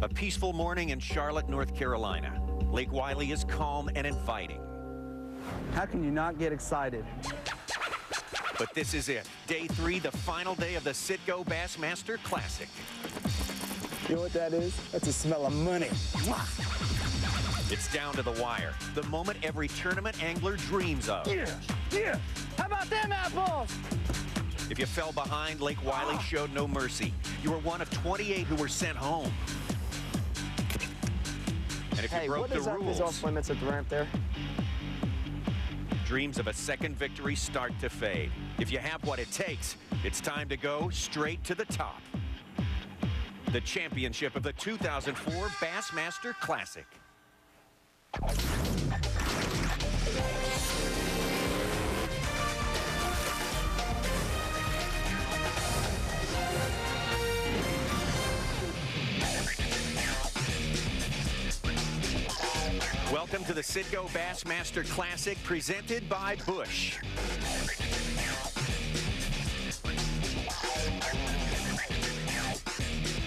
A peaceful morning in Charlotte, North Carolina. Lake Wylie is calm and inviting. How can you not get excited? But this is it. Day 3, the final day of the CITGO Bassmaster Classic. You know what that is? That's a smell of money. It's down to the wire. The moment every tournament angler dreams of. Yeah. How about them apples? If you fell behind, Lake Wylie showed no mercy. You were one of 28 who were sent home. And if you broke the rules, is off limits at the ramp there? dreams of a second victory start to fade. If you have what it takes, it's time to go straight to the top. The championship of the 2004 Bassmaster Classic. Welcome to the CITGO Bassmaster Classic, presented by Busch.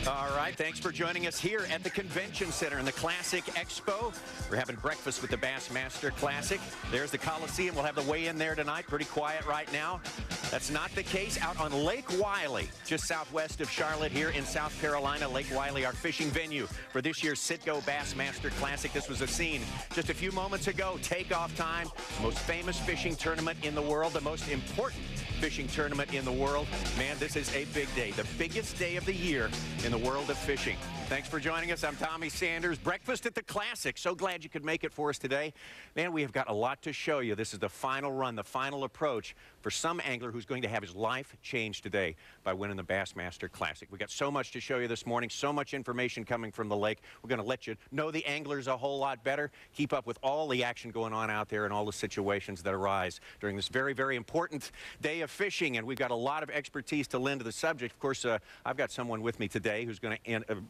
All right, thanks for joining us here at the Convention Center in the Classic Expo. We're having breakfast with the Bassmaster Classic. There's the Coliseum. We'll have the weigh-in there tonight. Pretty quiet right now. That's not the case out on Lake Wylie, just southwest of Charlotte here in South Carolina. Lake Wylie, our fishing venue for this year's CITGO Bassmaster Classic. This was a scene just a few moments ago. Takeoff time, most famous fishing tournament in the world, the most important fishing tournament in the world. Man, this is a big day, the biggest day of the year in the world of fishing. Thanks for joining us. I'm Tommy Sanders. Breakfast at the Classic. So glad you could make it for us today. Man, we have got a lot to show you. This is the final run, the final approach for some angler who's going to have his life changed today by winning the Bassmaster Classic. We've got so much to show you this morning, so much information coming from the lake. We're going to let you know the anglers a whole lot better, keep up with all the action going on out there and all the situations that arise during this very, very important day of fishing. And we've got a lot of expertise to lend to the subject. Of course, I've got someone with me today who's going to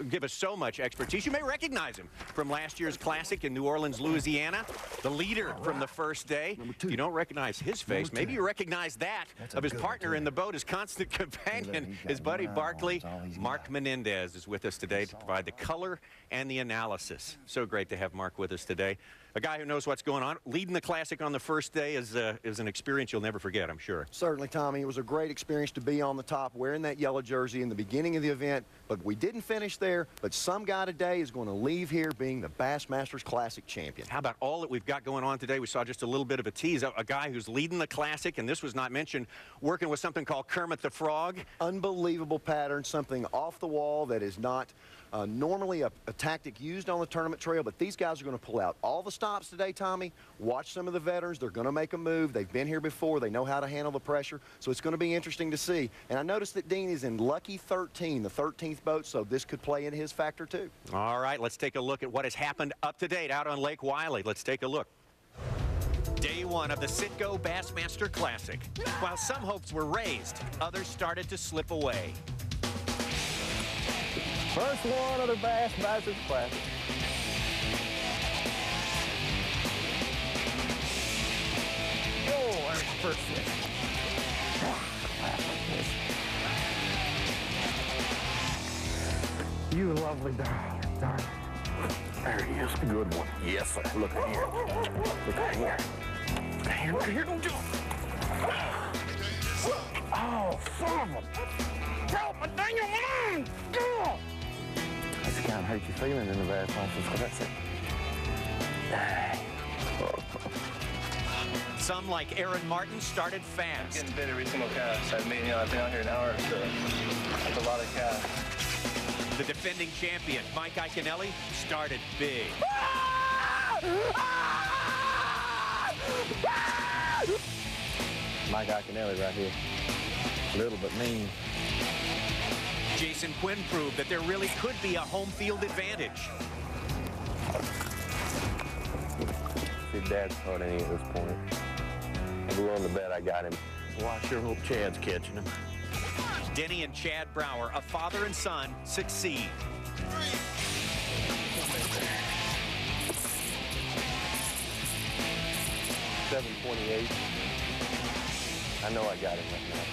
give us so much expertise. You may recognize him from last year's Classic in New Orleans, Louisiana. The leader from the first day. You don't recognize his face. Maybe you recognize that of his partner in the boat, his constant companion, his buddy Barkley. Mark Menendez is with us today to provide the color and the analysis. So great to have Mark with us today. A guy who knows what's going on. Leading the Classic on the first day is an experience you'll never forget, I'm sure. Certainly, Tommy. It was a great experience to be on the top wearing that yellow jersey in the beginning of the event, but we didn't finish there. But some guy today is going to leave here being the Bassmasters Classic champion. How about all that we've got going on today? We saw just a little bit of a tease. A guy who's leading the Classic, and this was not mentioned, working with something called Kermit the Frog. Unbelievable pattern, something off the wall that is not normally a tactic used on the tournament trail, but these guys are going to pull out all the stops today, Tommy. Watch some of the veterans. They're going to make a move. They've been here before. They know how to handle the pressure, so it's going to be interesting to see. And I noticed that Dean is in lucky 13, the 13th boat, so this could play into his factor too. All right, let's take a look at what has happened up to date out on Lake Wylie. Let's take a look. Day 1 of the CITGO Bassmaster Classic. While some hopes were raised, others started to slip away. First one of the Bassmaster Classic. Oh, there's the first fish. You lovely darling. There he is, a good one. Yes, sir. Look at here. Look at here. Look at here, don't do it. Oh, son of a... Help me, dang it, man! That's kind of hurt your feeling in the Bassmaster Classic. Some, like Aaron Martin, started fast. Getting bit every single cast. I've been out here an hour, so that's a lot of casts. The defending champion, Mike Iaconelli, started big. Mike Iaconelli right here. A little but mean. Jason Quinn proved that there really could be a home field advantage. See, Dad's caught any at this point. I'm willing to bet I got him. Well, I sure hope Chad's catching him. Denny and Chad Brower, a father and son, succeed. 728. I know I got him right now.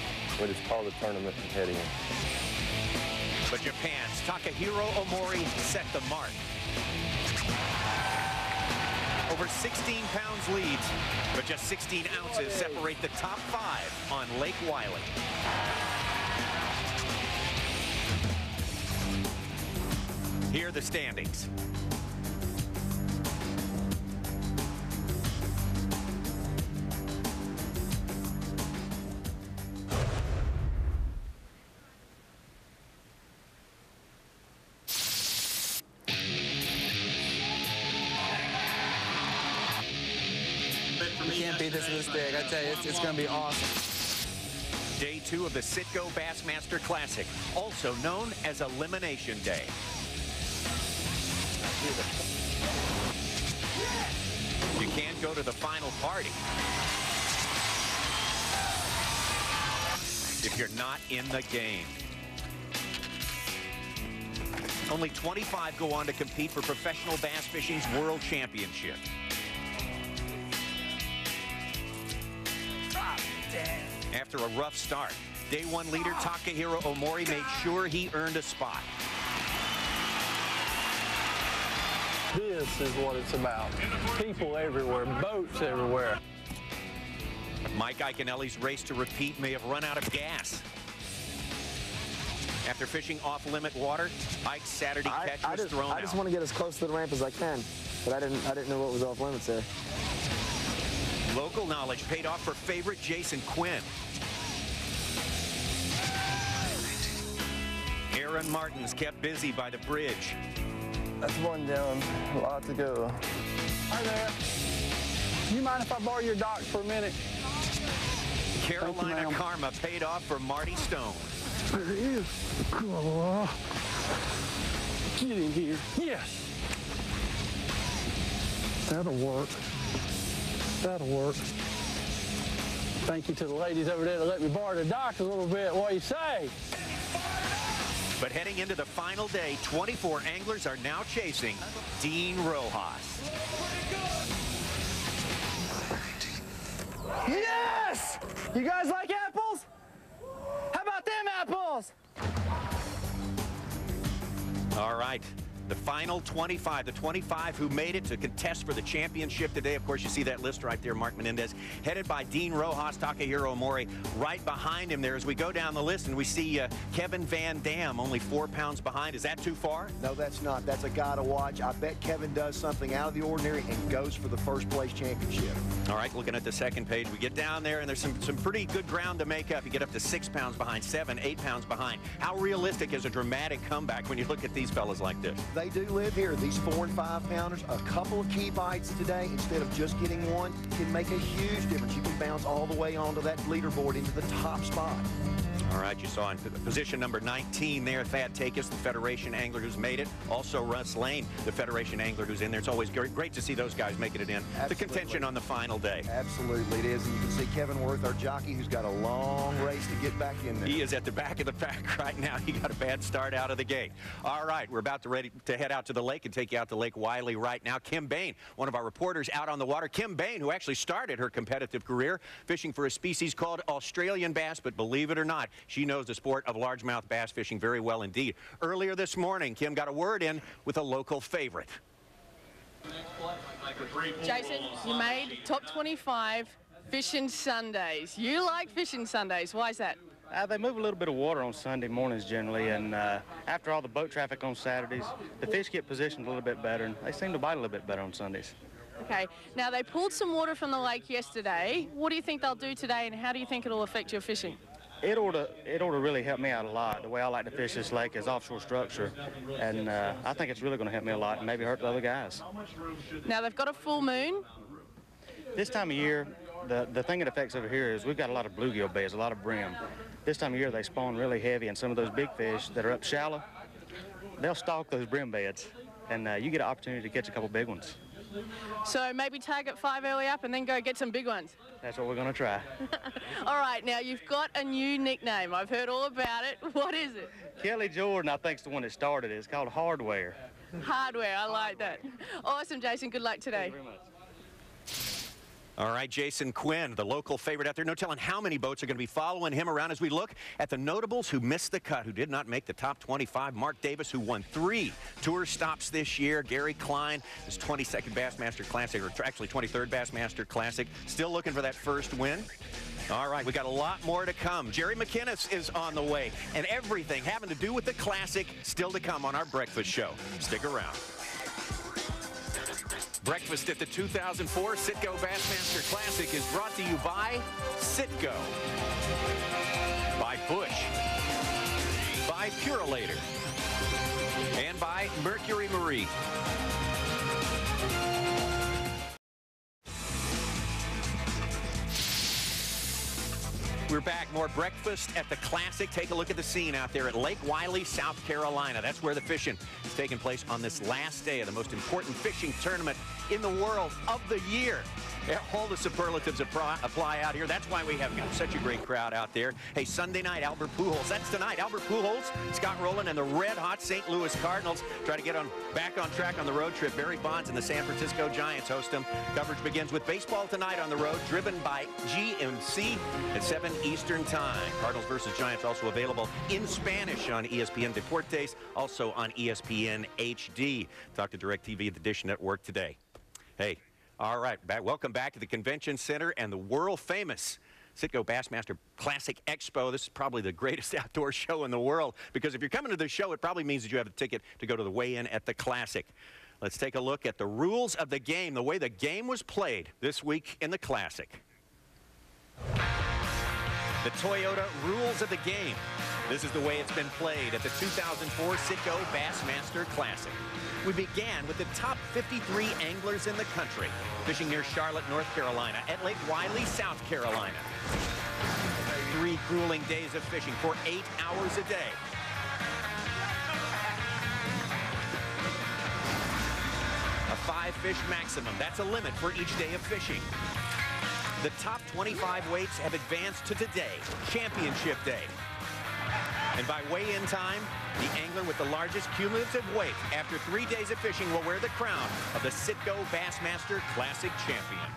But it's called a tournament and head in. But Japan's Takahiro Omori set the mark. Over 16 pounds leads, but just 16 ounces separate the top 5 on Lake Wylie. Here are the standings. You can't beat this big. I tell you, it's going to be awesome. Day 2 of the CITGO Bassmaster Classic, also known as Elimination Day. You can't go to the final party if you're not in the game. Only 25 go on to compete for Professional Bass Fishing's World Championship. After a rough start, Day 1 leader Takahiro Omori made sure he earned a spot. This is what it's about. People everywhere, boats everywhere. Mike Iaconelli's race to repeat may have run out of gas. After fishing off-limit water, Ike's Saturday catch was thrown out. I just want to get as close to the ramp as I can, but I didn't know what was off limits there. Local knowledge paid off for favorite Jason Quinn. Aaron Martins kept busy by the bridge. That's one down. A lot to go. Hi there. Do you mind if I borrow your dock for a minute? Carolina Karma paid off for Marty Stone. There it is. Cool. Get in here. Yes. That'll work. That'll work. Thank you to the ladies over there that let me borrow the dock a little bit. What do you say? But heading into the final day, 24 anglers are now chasing Dean Rojas. Yes! You guys like apples? How about them apples? All right. The final 25, the 25 who made it to contest for the championship today. Of course, you see that list right there, Mark Menendez, headed by Dean Rojas, Takahiro Omori. Right behind him there as we go down the list, and we see Kevin Van Dam only 4 pounds behind. Is that too far? No, that's not. That's a guy to watch. I bet Kevin does something out of the ordinary and goes for the first place championship. All right, looking at the second page, we get down there, and there's some pretty good ground to make up. You get up to 6 pounds behind, 7, 8 pounds behind. How realistic is a dramatic comeback when you look at these fellas like this? They do live here. These 4 and 5 pounders, a couple of key bites today instead of just getting one can make a huge difference. You can bounce all the way onto that leaderboard into the top spot. All right, you saw in position number 19 there, Thad Takis, the Federation angler who's made it. Also Russ Lane, the Federation angler who's in there. It's always great to see those guys making it in. Absolutely. The contention on the final day. Absolutely it is. And you can see Kevin Worth, our jockey, who's got a long race to get back in there. He is at the back of the pack right now. He got a bad start out of the gate. All right, we're about to ready to head out to the lake and take you out to Lake Wylie right now. Kim Bain, one of our reporters out on the water. Kim Bain, who actually started her competitive career fishing for a species called Australian bass, but believe it or not, she knows the sport of largemouth bass fishing very well indeed. Earlier this morning, Kim got a word in with a local favorite. Jason, you made top 25 fishing Sundays. You like fishing Sundays. Why is that? They move a little bit of water on Sunday mornings generally, and after all the boat traffic on Saturdays, the fish get positioned a little bit better, and they seem to bite a little bit better on Sundays. Okay, now they pulled some water from the lake yesterday. What do you think they'll do today, and how do you think it'll affect your fishing? It ought to really help me out a lot. The way I like to fish this lake is offshore structure, and I think it's really going to help me a lot and maybe hurt the other guys. Now they've got a full moon. This time of year, the thing it affects over here is we've got a lot of bluegill beds, a lot of brim. This time of year they spawn really heavy, and some of those big fish that are up shallow, they'll stalk those brim beds, and you get an opportunity to catch a couple big ones. So maybe target 5 early up and then go get some big ones. That's what we're going to try. All right, now you've got a new nickname. I've heard all about it. What is it? Kelly Jordan, I think, is the one that started it. It's called Hardware. Hardware, I like that. Awesome, Jason. Good luck today. Thank you very much. All right, Jason Quinn, the local favorite out there. No telling how many boats are going to be following him around as we look at the notables who missed the cut, who did not make the top 25. Mark Davis, who won 3 tour stops this year. Gary Klein, his 22nd Bassmaster Classic, or actually 23rd Bassmaster Classic, still looking for that first win. All right, we got a lot more to come. Jerry McInnes is on the way, and everything having to do with the Classic still to come on our breakfast show. Stick around. Breakfast at the 2004 CITGO Bassmaster Classic is brought to you by CITGO, by Bush, by Purolator, and by Mercury Marine. We're back. More breakfast at the Classic. Take a look at the scene out there at Lake Wylie, South Carolina. That's where the fishing is taking place on this last day of the most important fishing tournament in the world of the year. All the superlatives apply out here. That's why we have got such a great crowd out there. Hey, Sunday night, Albert Pujols. That's tonight. Albert Pujols, Scott Rowland, and the red-hot St. Louis Cardinals try to get back on track on the road trip. Barry Bonds and the San Francisco Giants host them. Coverage begins with baseball tonight on the road, driven by GMC at 7 Eastern Time. Cardinals versus Giants also available in Spanish on ESPN Deportes, also on ESPN HD. Talk to DirecTV at the Dish Network today. Hey. All right, welcome back to the Convention Center and the world-famous CITGO Bassmaster Classic Expo. This is probably the greatest outdoor show in the world, because if you're coming to the show, it probably means that you have a ticket to go to the weigh-in at the Classic. Let's take a look at the rules of the game, the way the game was played this week in the Classic. The Toyota rules of the game. This is the way it's been played at the 2004 CITGO Bassmaster Classic. We began with the top 53 anglers in the country, fishing near Charlotte, North Carolina, at Lake Wylie, South Carolina. 3 grueling days of fishing for 8 hours a day. A 5-fish maximum. That's a limit for each day of fishing. The top 25 weights have advanced to today, Championship Day. And by weigh-in time, the angler with the largest cumulative weight after 3 days of fishing will wear the crown of the CITGO Bassmaster Classic Champion.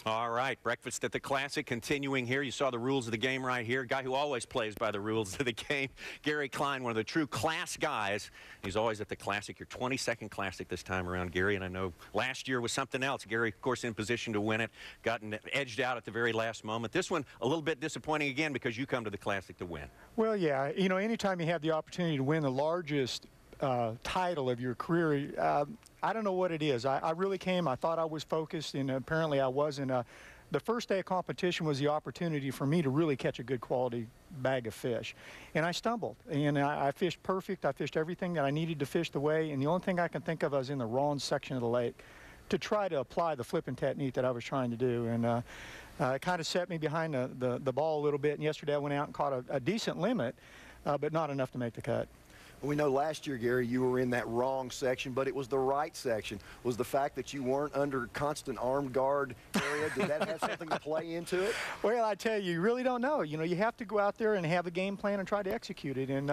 All right, breakfast at the Classic continuing here. You saw the rules of the game right here. Guy who always plays by the rules of the game, Gary Klein, one of the true class guys. He's always at the Classic. Your 22nd Classic this time around, Gary, and I know last year was something else. Gary, of course, in position to win it, gotten edged out at the very last moment. This one, a little bit disappointing again, because you come to the Classic to win. Well, yeah, you know, anytime you have the opportunity to win the largest title of your career, I don't know what it is. I really came, I thought I was focused, and apparently I wasn't. The first day of competition was the opportunity for me to really catch a good quality bag of fish. And I stumbled, and I fished perfect. I fished everything that I needed to fish the way, and the only thing I can think of, I was in the wrong section of the lake to try to apply the flipping technique that I was trying to do. And it kind of set me behind the ball a little bit, and yesterday I went out and caught a decent limit, but not enough to make the cut. We know last year, Gary, you were in that wrong section, but it was the right section. Was the fact that you weren't under constant armed guard area, did that have something to play into it? Well, I tell you, you really don't know. You know, you have to go out there and have a game plan and try to execute it. And,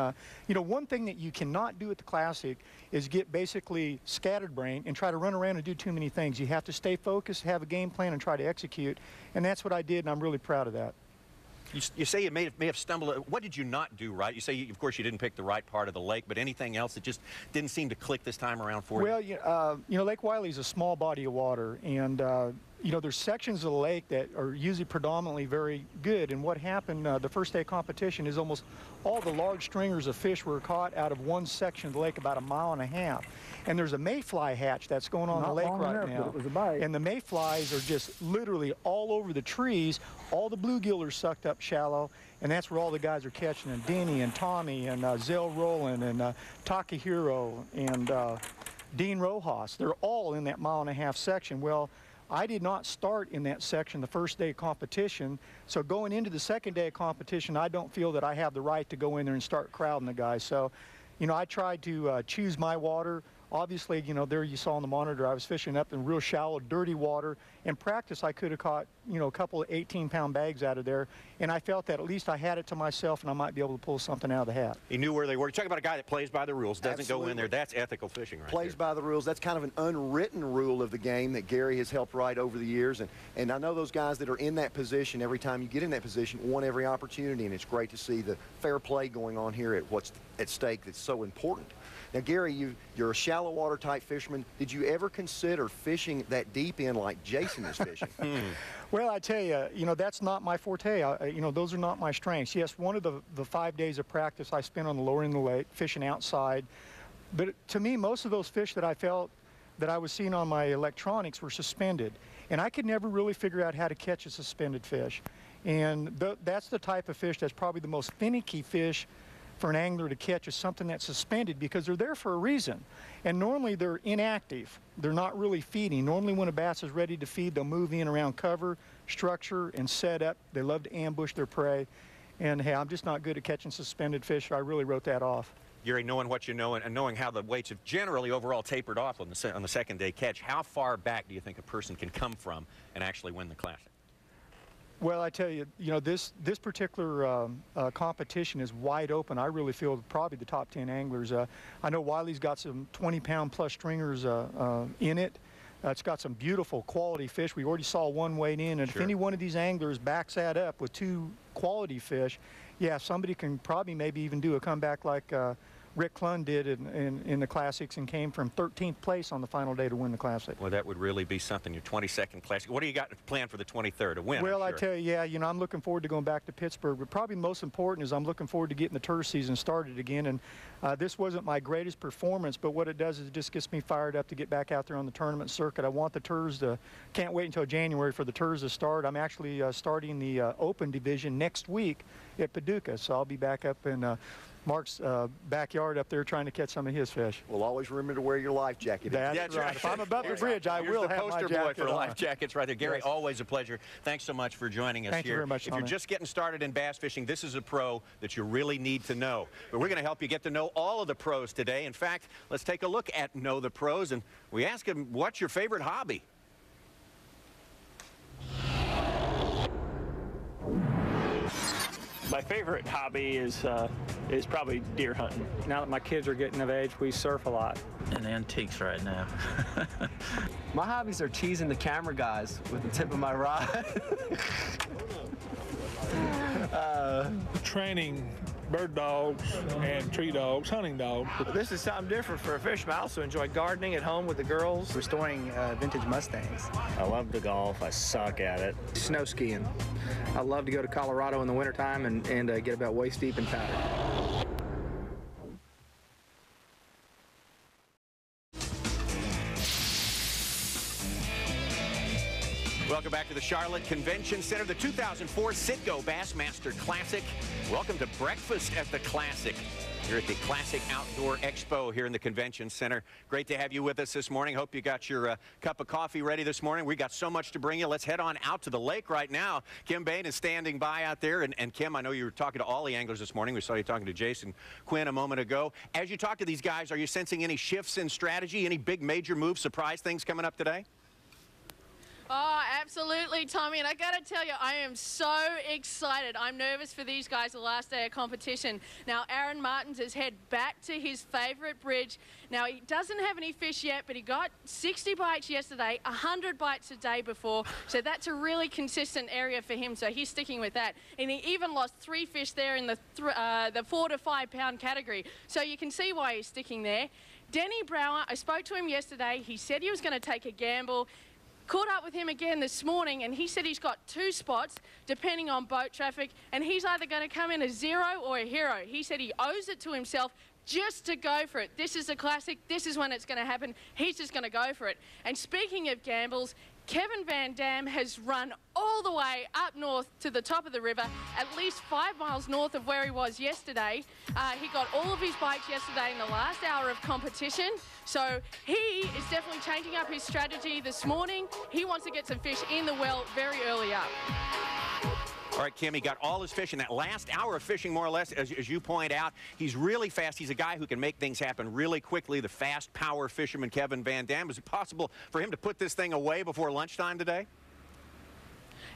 you know, one thing that you cannot do at the Classic is get basically scattered brain and try to run around and do too many things. You have to stay focused, have a game plan, and try to execute. And that's what I did, and I'm really proud of that. You say you may have stumbled. What did you not do right? You say, of course, you didn't pick the right part of the lake, but anything else that just didn't seem to click this time around for you? Well, you know, Lake Wylie is a small body of water, and you know, there's sections of the lake that are usually predominantly very good. And what happened the first day of competition is almost all the large stringers of fish were caught out of one section of the lake about 1.5 miles. And there's a mayfly hatch that's going on in the lake right now. It was a bite. And the mayflies are just literally all over the trees. All the bluegill are sucked up shallow, and that's where all the guys are catching. And Denny and Tommy and Zell Rowland and Takahiro and Dean Rojas. They're all in that 1.5 mile section. Well, I did not start in that section the first day of competition, so going into the second day of competition, I don't feel that I have the right to go in there and start crowding the guys. So, you know, I tried to choose my water. Obviously, you know, there you saw on the monitor, I was fishing up in real shallow, dirty water. In practice, I could have caught you know, a couple of 18-pound bags out of there, and I felt that at least I had it to myself and I might be able to pull something out of the hat. He knew where they were. You're talking about a guy that plays by the rules, doesn't go in there. That's ethical fishing right Plays there. by the rules. That's kind of an unwritten rule of the game that Gary has helped write over the years. And I know those guys that are in that position, every time you get in that position, want every opportunity, and it's great to see the fair play going on here at what's at stake that's so important. Now, Gary, you're a shallow water type fisherman. Did you ever consider fishing that deep in like Jason is fishing? Well, I tell you, you know, that's not my forte. You know, those are not my strengths. Yes, one of the 5 days of practice I spent on the lower end of the lake, fishing outside. But to me, most of those fish that I felt that I was seeing on my electronics were suspended. And I could never really figure out how to catch a suspended fish. And that's the type of fish that's probably the most finicky fish for an angler to catch, is something that's suspended, because they're there for a reason. And normally they're inactive. They're not really feeding. Normally when a bass is ready to feed, they'll move in around cover, structure, and set up. They love to ambush their prey. And hey, I'm just not good at catching suspended fish. I really wrote that off. Gary, knowing what you know and knowing how the weights have generally overall tapered off on the second day catch, how far back do you think a person can come from and actually win the Classic? Well, I tell you, you know, this particular competition is wide open. I really feel probably the top 10 anglers. I know Wylie's got some 20-pound plus stringers in it. It's got some beautiful quality fish. We already saw one weighed in, and if any one of these anglers backs that up with 2 quality fish, yeah, somebody can probably maybe even do a comeback like Rick Clunn did in the Classics and came from 13th place on the final day to win the Classic. Well, that would really be something, your 22nd Classic. What do you got planned for the 23rd, a win? Well, I tell you, yeah, you know, I'm looking forward to going back to Pittsburgh, but probably most important is I'm looking forward to getting the tour season started again. And this wasn't my greatest performance, but what it does is it just gets me fired up to get back out there on the tournament circuit. I want the tours to, can't wait until January for the tours to start. I'm actually starting the Open Division next week at Paducah, so I'll be back up in Mark's backyard up there trying to catch some of his fish. Well, always remember to wear your life jacket. That's right. If I'm above the bridge, I will have my jacket on. Poster boy for life jackets right there. Gary, always a pleasure. Thanks so much for joining us here. Thank you very much, If you're just getting started in bass fishing, this is a pro that you really need to know. But we're going to help you get to know all of the pros today. In fact, let's take a look at Know the Pros, and we ask them, what's your favorite hobby? My favorite hobby is probably deer hunting. Now that my kids are getting of age, we surf a lot. And antiques right now. My hobbies are cheesing the camera guys with the tip of my rod. Training bird dogs and tree dogs, hunting dogs. This is something different for a fisherman. I also enjoy gardening at home with the girls. Restoring vintage Mustangs. I love to golf. I suck at it. Snow skiing. I love to go to Colorado in the wintertime and get about waist deep in powder. Welcome back to the Charlotte Convention Center, the 2004 CITGO Bassmaster Classic. Welcome to breakfast at the Classic. You're at the Classic Outdoor Expo here in the Convention Center. Great to have you with us this morning. Hope you got your cup of coffee ready this morning. We got so much to bring you. Let's head on out to the lake right now. Kim Bain is standing by out there. And Kim, I know you were talking to all the anglers this morning. We saw you talking to Jason Quinn a moment ago. As you talk to these guys, are you sensing any shifts in strategy, any big major moves, surprise things coming up today? Oh, absolutely, Tommy. And I got to tell you, I am so excited. I'm nervous for these guys the last day of competition. Now, Aaron Martins has head back to his favorite bridge. Now, he doesn't have any fish yet, but he got 60 bites yesterday, 100 bites a day before. So that's a really consistent area for him. So he's sticking with that. And he even lost 3 fish there in the 4 to 5 pound category. So you can see why he's sticking there. Denny Brower, I spoke to him yesterday. He said he was going to take a gamble. Caught up with him again this morning, and he said he's got 2 spots depending on boat traffic, and he's either going to come in a 0 or a hero. He said he owes it to himself just to go for it. This is a classic. This is when it's going to happen. He's just going to go for it. And speaking of gambles, Kevin Van Dam has run all the way up north to the top of the river, at least 5 miles north of where he was yesterday. He got all of his bites yesterday in the last hour of competition. So he is definitely changing up his strategy this morning. He wants to get some fish in the well very early up. All right, Kim, he got all his fish in that last hour of fishing, more or less, as you point out. He's really fast. He's a guy who can make things happen really quickly, the fast power fisherman Kevin Van Dam. Is it possible for him to put this thing away before lunchtime today?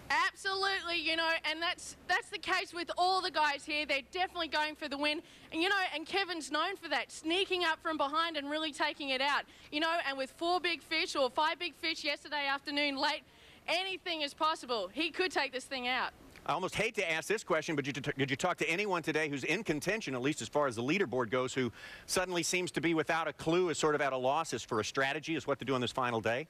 Absolutely, you know, and that's the case with all the guys here. They're definitely going for the win. And, you know, and Kevin's known for that, sneaking up from behind and really taking it out. You know, and with 4 big fish or 5 big fish yesterday afternoon late, anything is possible. He could take this thing out. I almost hate to ask this question, but did you talk to anyone today who's in contention, at least as far as the leaderboard goes, who suddenly seems to be without a clue, is sort of at a loss as for a strategy as what to do on this final day?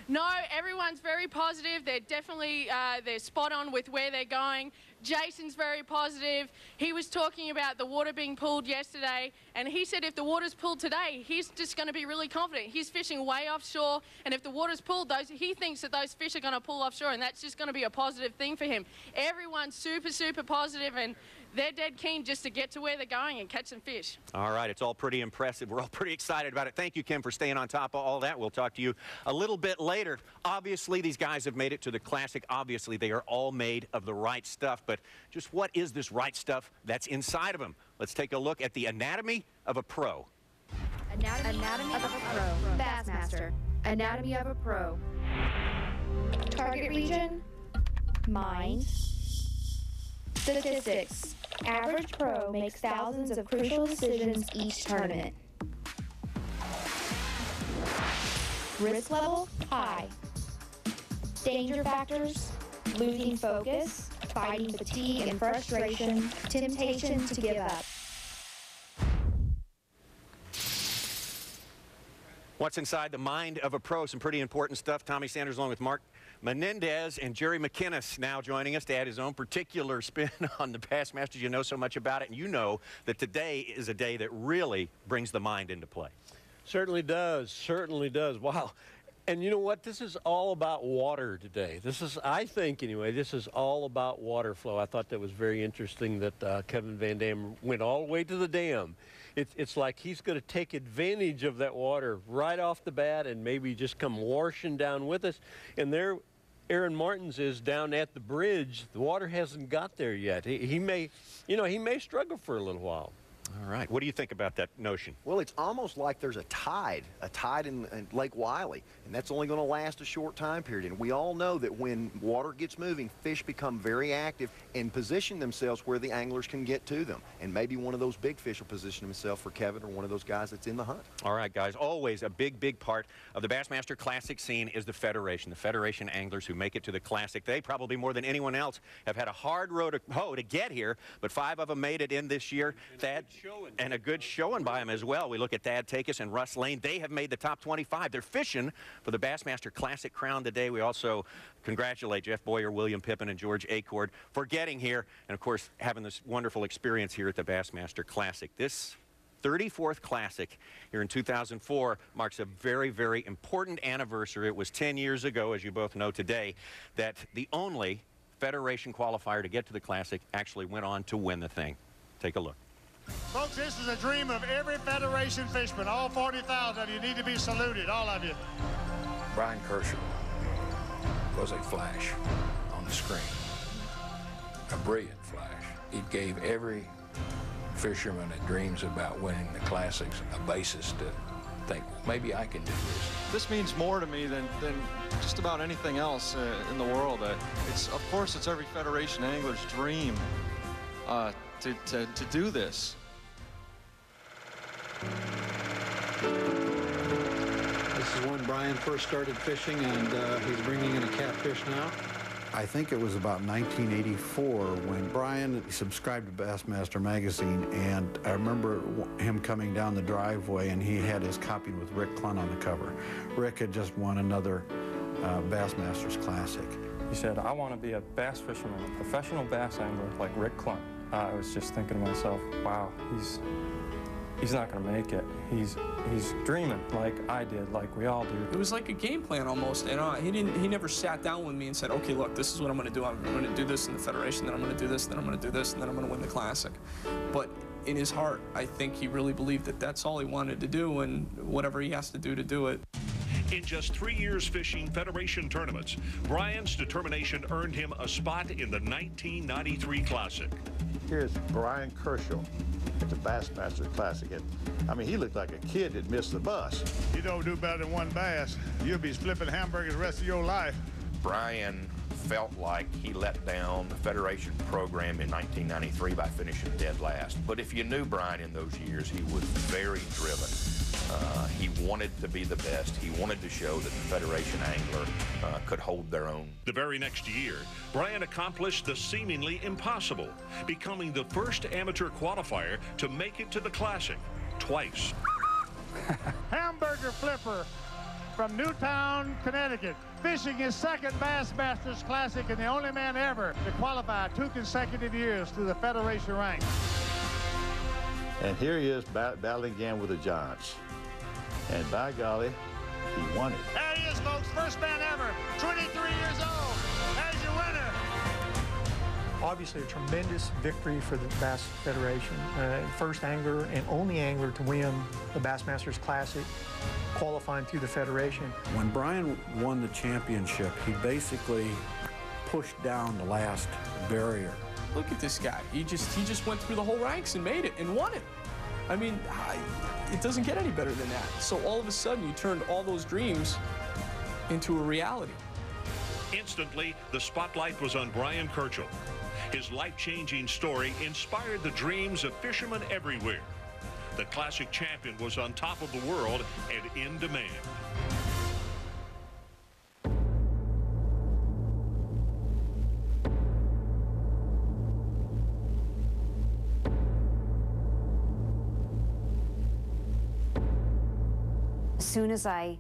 No, everyone's very positive. They're definitely, they're spot on with where they're going. Jason's very positive. He was talking about the water being pulled yesterday, and he said if the water's pulled today, he's just going to be really confident. He's fishing way offshore, and if the water's pulled, he thinks that those fish are going to pull offshore, and that's just going to be a positive thing for him. Everyone's super, super positive, and they're dead keen just to get to where they're going and catch some fish. All right, it's all pretty impressive. We're all pretty excited about it. Thank you, Kim, for staying on top of all that. We'll talk to you a little bit later. Obviously, these guys have made it to the Classic. Obviously, they are all made of the right stuff, but just what is this right stuff that's inside of them? Let's take a look at the anatomy of a pro. Anatomy of a pro. Bassmaster. Anatomy of a pro. Target region. Mind. Statistics. Average pro makes thousands of crucial decisions each tournament. Risk level, high. Danger factors, losing focus, fighting fatigue and frustration, temptation to give up. What's inside the mind of a pro? Some pretty important stuff. Tommy Sanders along with Mark Menendez and Jerry McInnes now joining us to add his own particular spin on the Bassmasters. You know so much about it, and you know that today is a day that really brings the mind into play. Certainly does. Certainly does. Wow. And you know what? This is all about water today. This is, I think anyway, this is all about water flow. I thought that was very interesting that Kevin Van Dam went all the way to the dam. It's like he's going to take advantage of that water right off the bat and maybe just come washing down with us. And there Aaron Martins is down at the bridge. The water hasn't got there yet. He may, you know, he may struggle for a little while. All right. What do you think about that notion? Well, it's almost like there's a tide in Lake Wylie, and that's only going to last a short time period. And we all know that when water gets moving, fish become very active and position themselves where the anglers can get to them. And maybe one of those big fish will position himself for Kevin or one of those guys that's in the hunt. All right, guys. Always a big, big part of the Bassmaster Classic scene is the Federation anglers who make it to the Classic. They probably more than anyone else have had a hard road to hoe to get here, but 5 of them made it in this year. Thad, and a good showing by them as well. We look at Thad Takis and Russ Lane. They have made the top 25. They're fishing for the Bassmaster Classic crown today. We also congratulate Jeff Boyer, William Pippin, and George Acord for getting here and, of course, having this wonderful experience here at the Bassmaster Classic. This 34th Classic here in 2004 marks a very, very important anniversary. It was 10 years ago, as you both know today, that the only Federation qualifier to get to the Classic actually went on to win the thing. Take a look. Folks, this is a dream of every Federation fisherman. All 40,000 of you need to be saluted, all of you. Brian Kershaw was a flash on the screen, a brilliant flash. It gave every fisherman that dreams about winning the Classics a basis to think, maybe I can do this. This means more to me than just about anything else in the world. Of course, it's every Federation angler's dream to do this. This is when Brian first started fishing, and he's bringing in a catfish now. I think it was about 1984 when Brian subscribed to Bassmaster magazine, and I remember him coming down the driveway, and he had his copy with Rick Clunn on the cover. Rick had just won another Bassmasters Classic. He said, I want to be a bass fisherman, a professional bass angler like Rick Clunn. I was just thinking to myself, wow, he's not going to make it. He's dreaming like I did, like we all do. It was like a game plan almost, and he never sat down with me and said, okay, look, this is what I'm going to do. I'm going to do this in the Federation, then I'm going to do this, then I'm going to do this, and then I'm going to win the Classic. But in his heart, I think he really believed that that's all he wanted to do, and whatever he has to do it. In just 3 years fishing Federation tournaments, Brian's determination earned him a spot in the 1993 Classic. Here's Brian Kershaw at the Bassmaster Classic. I mean, he looked like a kid that missed the bus. You don't do better than one bass, you'll be flipping hamburgers the rest of your life. Brian felt like he let down the Federation program in 1993 by finishing dead last. But if you knew Brian in those years, he was very driven. He wanted to be the best. He wanted to show that the Federation angler could hold their own. The very next year, Brian accomplished the seemingly impossible, becoming the first amateur qualifier to make it to the Classic twice. Hamburger Flipper from Newtown, Connecticut, fishing his second Bassmasters Classic and the only man ever to qualify 2 consecutive years to the Federation ranks. And here he is battling again with the giants. And by golly, he won it. There he is, folks, first man ever, 23 years old, as your winner. Obviously a tremendous victory for the Bass Federation. First angler and only angler to win the Bassmasters Classic, qualifying through the Federation. When Brian won the championship, he basically pushed down the last barrier. Look at this guy. He just went through the whole ranks and made it and won it. I mean, it doesn't get any better than that. So all of a sudden, you turned all those dreams into a reality. Instantly, the spotlight was on Brian Kerchel. His life-changing story inspired the dreams of fishermen everywhere. The Classic champion was on top of the world and in demand. As soon as I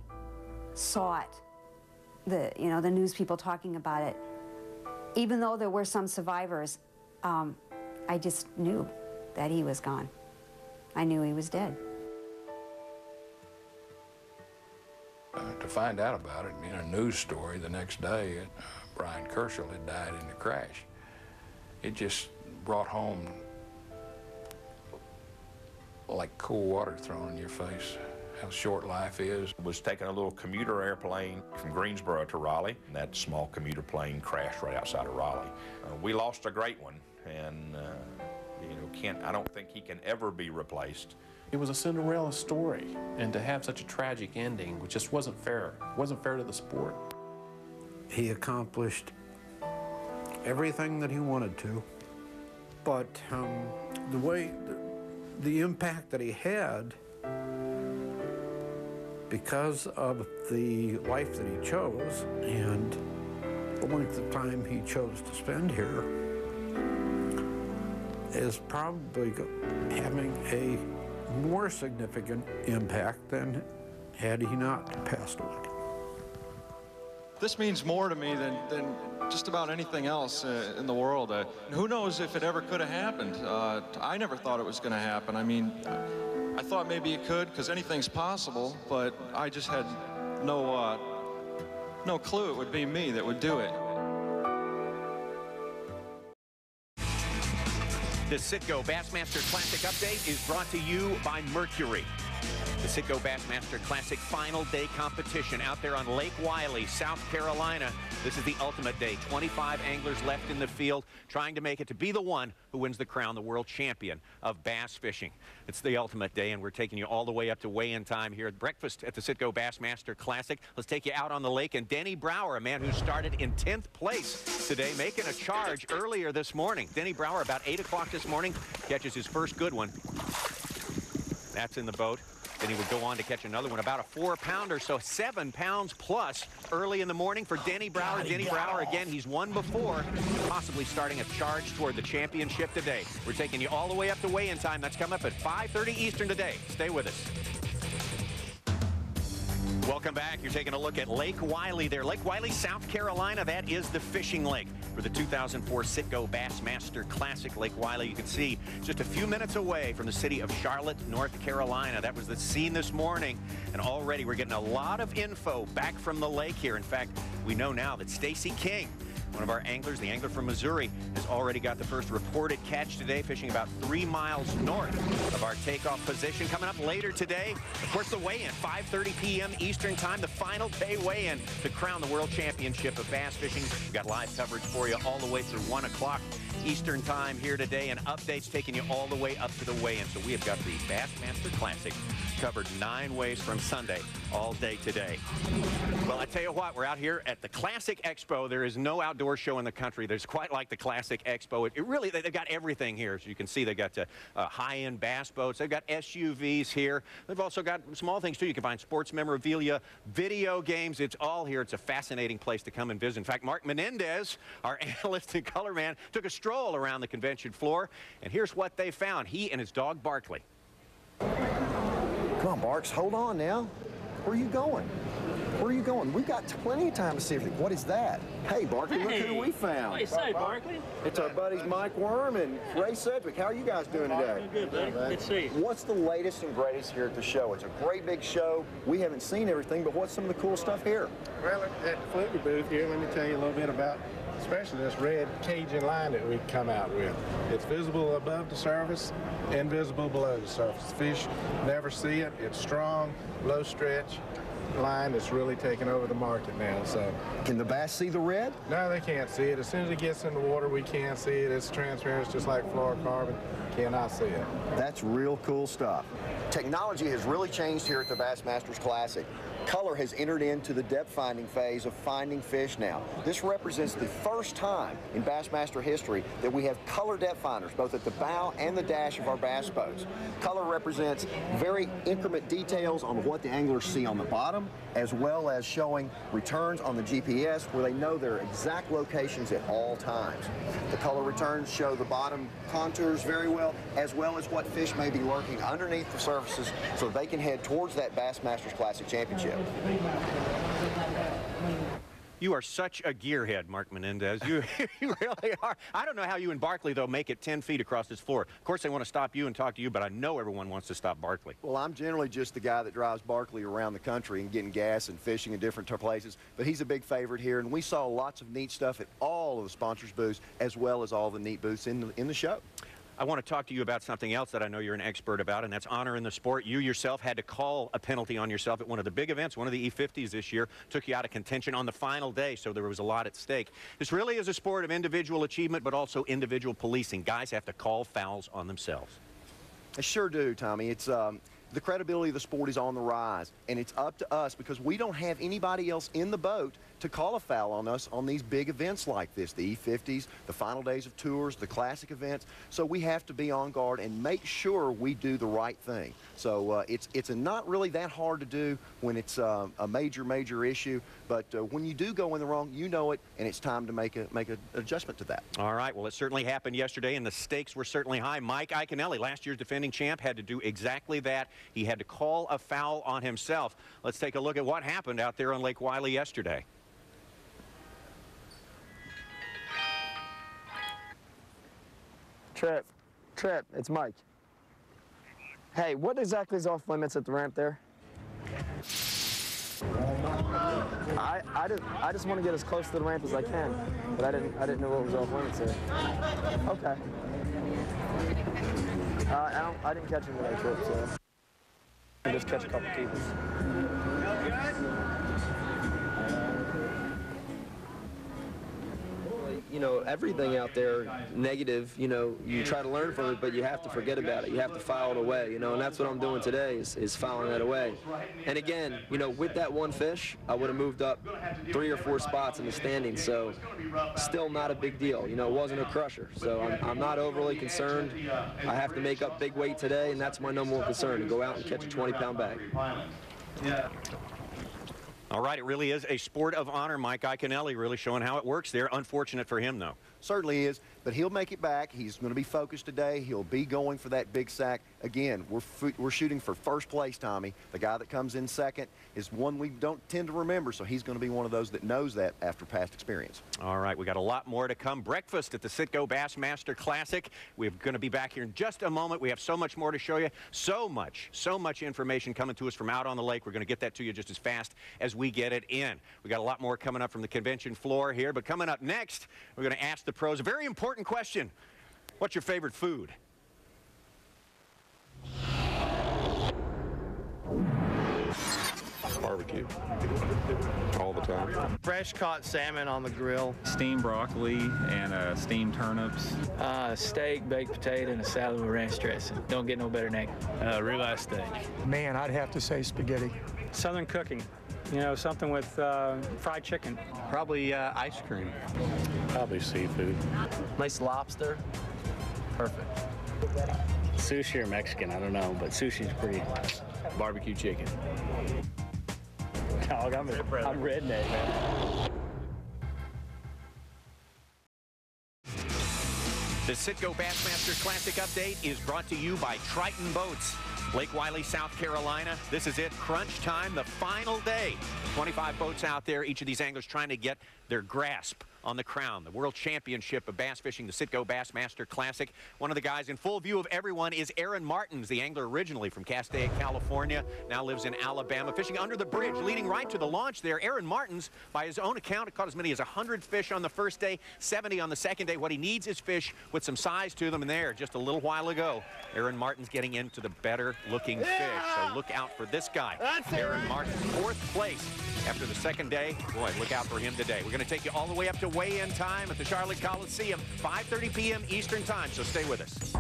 saw it, the news people talking about it, even though there were some survivors, I just knew that he was gone. I knew he was dead. To find out about it in a news story the next day, Brian Kerchel had died in the crash. It just brought home like cool water thrown in your face how short life is. Was taking a little commuter airplane from Greensboro to Raleigh, and that small commuter plane crashed right outside of Raleigh. We lost a great one, and I don't think he can ever be replaced. It was a Cinderella story, and to have such a tragic ending, which just wasn't fair. It wasn't fair to the sport. He accomplished everything that he wanted to, but the impact that he had, because of the life that he chose and the length of time he chose to spend here, is probably having a more significant impact than had he not passed away. This means more to me than just about anything else in the world. Who knows if it ever could have happened. I never thought it was going to happen. I mean, I thought maybe it could, because anything's possible, but I just had no clue it would be me that would do it. The CITGO Bassmaster Classic update is brought to you by Mercury. The CITGO Bassmaster Classic final day competition out there on Lake Wylie, South Carolina. This is the ultimate day. 25 anglers left in the field trying to make it to be the one who wins the crown, the world champion of bass fishing. It's the ultimate day, and we're taking you all the way up to weigh-in time here at breakfast at the CITGO Bassmaster Classic. Let's take you out on the lake, and Denny Brower, a man who started in 10th place today, making a charge earlier this morning. Denny Brower, about 8 o'clock this morning, catches his first good one. That's in the boat. Then he would go on to catch another one, about a 4-pounder, so 7 pounds plus early in the morning for Denny Brower. Denny Brower, again, he's won before, possibly starting a charge toward the championship today. We're taking you all the way up to weigh-in time. That's coming up at 5:30 Eastern today. Stay with us. Welcome back. You're taking a look at Lake Wylie there. Lake Wylie, South Carolina. That is the fishing lake for the 2004 CITGO Bassmaster Classic. Lake Wylie, you can see, just a few minutes away from the city of Charlotte, North Carolina. That was the scene this morning, and already we're getting a lot of info back from the lake here. In fact, we know now that Stacy King, one of our anglers, the angler from Missouri, has already got the first reported catch today, fishing about 3 miles north of our takeoff position. Coming up later today, of course, the weigh-in, 5:30 p.m. Eastern time, the final day weigh-in to crown the World Championship of Bass Fishing. We've got live coverage for you all the way through 1 o'clock. Eastern time here today, and updates taking you all the way up to the weigh-in. So we have got the Bassmaster Classic covered 9 ways from Sunday all day today. Well, I tell you what, we're out here at the Classic Expo. There is no outdoor show in the country that's quite like the Classic Expo. It really, they've got everything here. As you can see, they've got high-end bass boats. They've got SUVs here. They've also got small things, too. You can find sports memorabilia, video games. It's all here. It's a fascinating place to come and visit. In fact, Mark Menendez, our analyst and color man, took a stroll around the convention floor, and here's what they found. He and his dog, Barkley. Come on, Barks, hold on now. Where are you going? Where are you going? We've got plenty of time to see everything. What is that? Hey, Barkley, look who we found. What do you say, Barkley? It's our buddies Mike Worm and Ray Sedgwick. How are you guys doing today? Good, buddy. Good to see you. What's the latest and greatest here at the show? It's a great big show. We haven't seen everything, but what's some of the cool stuff here? Well, at the Fluker booth here, let me tell you a little bit about especially this red Cajun line that we come out with. It's visible above the surface, invisible below the surface. Fish never see it. It's strong, low stretch line that's really taking over the market now. So, can the bass see the red? No, they can't see it. As soon as it gets in the water, we can't see it. It's transparent, it's just like fluorocarbon. Cannot see it. That's real cool stuff. Technology has really changed here at the Bassmasters Classic. Color has entered into the depth finding phase of finding fish now. This represents the first time in Bassmaster history that we have color depth finders, both at the bow and the dash of our bass boats. Color represents very increment details on what the anglers see on the bottom, as well as showing returns on the GPS where they know their exact locations at all times. The color returns show the bottom contours very well as what fish may be lurking underneath the surfaces so they can head towards that Bassmasters Classic Championship. You are such a gearhead, Mark Menendez. You really are. I don't know how you and Barkley, though, make it 10 feet across this floor. Of course, they want to stop you and talk to you, but I know everyone wants to stop Barkley. Well, I'm generally just the guy that drives Barkley around the country and getting gas and fishing in different places, but he's a big favorite here, and we saw lots of neat stuff at all of the sponsors' booths, as well as all the neat booths in the show. I want to talk to you about something else that I know you're an expert about, and that's honor in the sport. You yourself had to call a penalty on yourself at one of the big events, one of the E50s this year, took you out of contention on the final day, so there was a lot at stake. This really is a sport of individual achievement, but also individual policing. Guys have to call fouls on themselves. They sure do, Tommy. It's the credibility of the sport is on the rise, and it's up to us because we don't have anybody else in the boat to call a foul on us on these big events like this, the E50s, the final days of tours, the classic events. So we have to be on guard and make sure we do the right thing. So it's not really that hard to do when it's a major issue, but when you do go in the wrong, you know it, and it's time to make an adjustment to that. All right, well, it certainly happened yesterday, and the stakes were certainly high. Mike Iaconelli, last year's defending champ, had to do exactly that. He had to call a foul on himself. Let's take a look at what happened out there on Lake Wylie yesterday. Trip, it's Mike. Hey, what exactly is off limits at the ramp there? I just want to get as close to the ramp as I can, but I didn't know what was off limits there. Okay. I didn't catch him today, Trip, so I just catch a couple keepers. You know, everything out there negative, you know, you try to learn from it, but you have to forget about it. You have to file it away, you know, and that's what I'm doing today is filing that away. And again, you know, with that one fish, I would have moved up 3 or 4 spots in the standings, so still not a big deal. You know, it wasn't a crusher, so I'm not overly concerned. I have to make up big weight today, and that's my number one concern, to go out and catch a 20-pound bag. Yeah. All right, it really is a sport of honor. Mike Iaconelli really showing how it works there. Unfortunate for him, though. Certainly is, but he'll make it back. He's going to be focused today. He'll be going for that big sack. Again, we're shooting for first place, Tommy. The guy that comes in second is one we don't tend to remember, so he's going to be one of those that knows that after past experience. All right, we got a lot more to come. Breakfast at the CITGO Bassmaster Classic. We're going to be back here in just a moment. We have so much more to show you. So much information coming to us from out on the lake. We're going to get that to you just as fast as we get it in. We got a lot more coming up from the convention floor here, but coming up next, we're going to ask the pros a very important question. What's your favorite food? Barbecue. barbecue. All the time. Fresh caught salmon on the grill. Steamed broccoli and steamed turnips. Steak, baked potato, and a salad with ranch dressing. Don't get no better than that. Ribeye steak. Man, I'd have to say spaghetti. Southern cooking. You know, something with fried chicken. Probably ice cream. Probably seafood. Nice lobster. Perfect. Sushi or Mexican, I don't know, but sushi's pretty. Barbecue chicken. Dog, I'm redneck, man. The CITGO Bassmaster Classic update is brought to you by Triton Boats. Lake Wylie, South Carolina. This is it, crunch time, the final day. 25 boats out there, each of these anglers trying to get their grasp on the crown, the World Championship of Bass Fishing, the CITGO Bassmaster Classic. One of the guys in full view of everyone is Aaron Martins, the angler originally from Castaic, California, now lives in Alabama, fishing under the bridge, leading right to the launch there. Aaron Martins, by his own account, caught as many as 100 fish on the first day, 70 on the second day. What he needs is fish with some size to them, and there, just a little while ago, Aaron Martins getting into the better-looking fish. So look out for this guy. Aaron Martins, 4th place after the second day. Boy, look out for him today. We're going to take you all the way up to weigh-in time at the Charlotte Coliseum, 5:30 p.m. Eastern Time, so stay with us.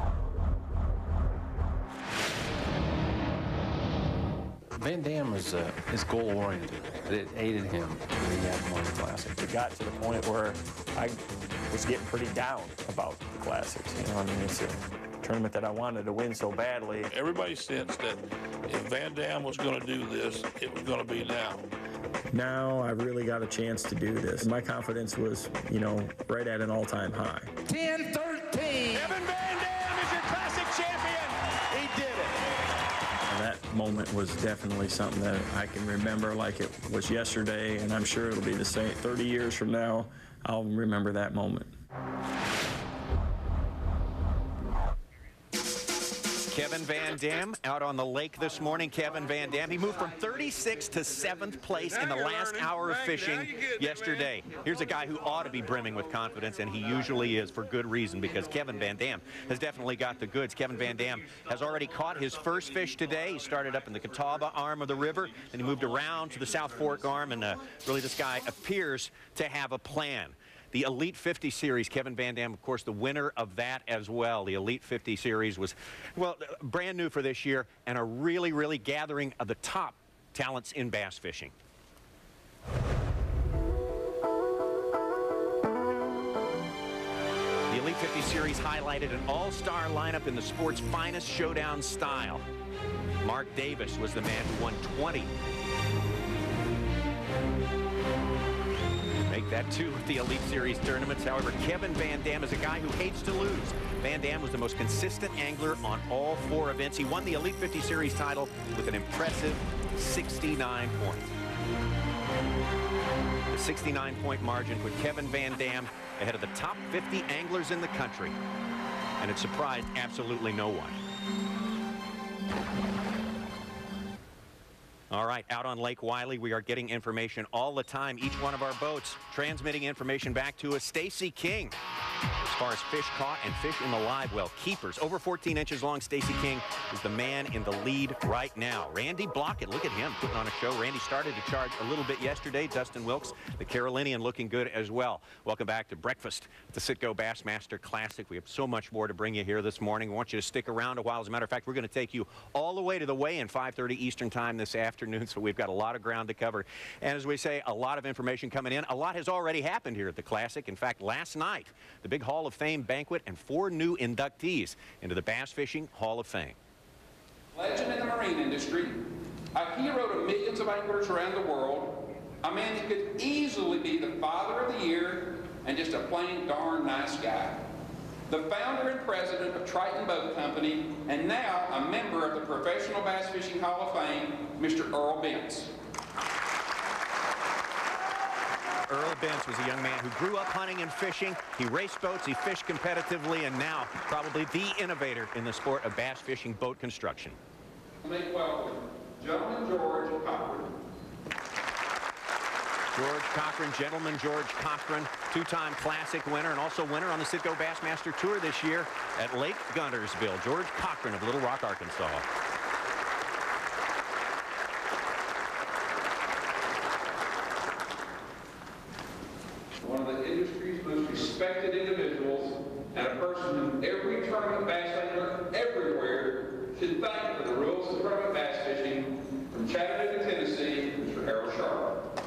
Van Dam is goal-oriented. It aided him when he had won the Classic. It got to the point where I was getting pretty down about the Classics. You know, I mean, it's a tournament that I wanted to win so badly. Everybody sensed that if Van Dam was going to do this, it was going to be now. Now I've really got a chance to do this. My confidence was, you know, right at an all-time high. 10-13. Kevin Van Dam is your Classic champion. He did it. And that moment was definitely something that I can remember like it was yesterday, and I'm sure it'll be the same 30 years from now. I'll remember that moment. Kevin Van Dam out on the lake this morning. Kevin Van Dam, he moved from 36th to 7th place in the last hour of fishing yesterday. Here's a guy who ought to be brimming with confidence, and he usually is for good reason, because Kevin Van Dam has definitely got the goods. Kevin Van Dam has already caught his first fish today. He started up in the Catawba arm of the river, then he moved around to the South Fork arm, and really this guy appears to have a plan. The Elite 50 Series, Kevin Van Dam, of course, the winner of that as well. The Elite 50 Series was, well, brand new for this year, and a really, really gathering of the top talents in bass fishing. The Elite 50 Series highlighted an all-star lineup in the sport's finest showdown style. Mark Davis was the man who won 20. Make that 2 with the Elite Series tournaments. However, Kevin Van Dam is a guy who hates to lose. Van Dam was the most consistent angler on all 4 events. He won the Elite 50 Series title with an impressive 69 points. The 69-point margin put Kevin Van Dam ahead of the top 50 anglers in the country, and it surprised absolutely no one. All right, out on Lake Wylie, we are getting information all the time. Each one of our boats transmitting information back to us. Stacy King, as far as fish caught and fish in the live well. Keepers, over 14 inches long. Stacy King is the man in the lead right now. Randy Blockett, look at him putting on a show. Randy started to charge a little bit yesterday. Dustin Wilkes, the Carolinian, looking good as well. Welcome back to breakfast at the CITGO Bassmaster Classic. We have so much more to bring you here this morning. We want you to stick around a while. As a matter of fact, we're going to take you all the way to the weigh-in, 5:30 Eastern Time this afternoon, so we've got a lot of ground to cover. And as we say, a lot of information coming in. A lot has already happened here at the Classic. In fact, last night, the big Hall of Fame banquet and 4 new inductees into the Bass Fishing Hall of Fame. Legend in the marine industry, a hero to millions of anglers around the world, a man that could easily be the Father of the Year and just a plain darn nice guy. The founder and president of Triton Boat Company, and now a member of the Professional Bass Fishing Hall of Fame, Mr. Earl Bentz. Earl Bentz was a young man who grew up hunting and fishing. He raced boats, he fished competitively, and now probably the innovator in the sport of bass fishing boat construction. Make welcome, Gentleman George Cochran. George Cochran, Gentleman George Cochran, 2-time Classic winner and also winner on the CITGO Bassmaster Tour this year at Lake Guntersville. George Cochran of Little Rock, Arkansas. one of the industry's most respected individuals and a person whom every tournament bass angler everywhere should thank for the rules of tournament bass fishing. From Chattanooga, Tennessee, Mr. Harold Sharp.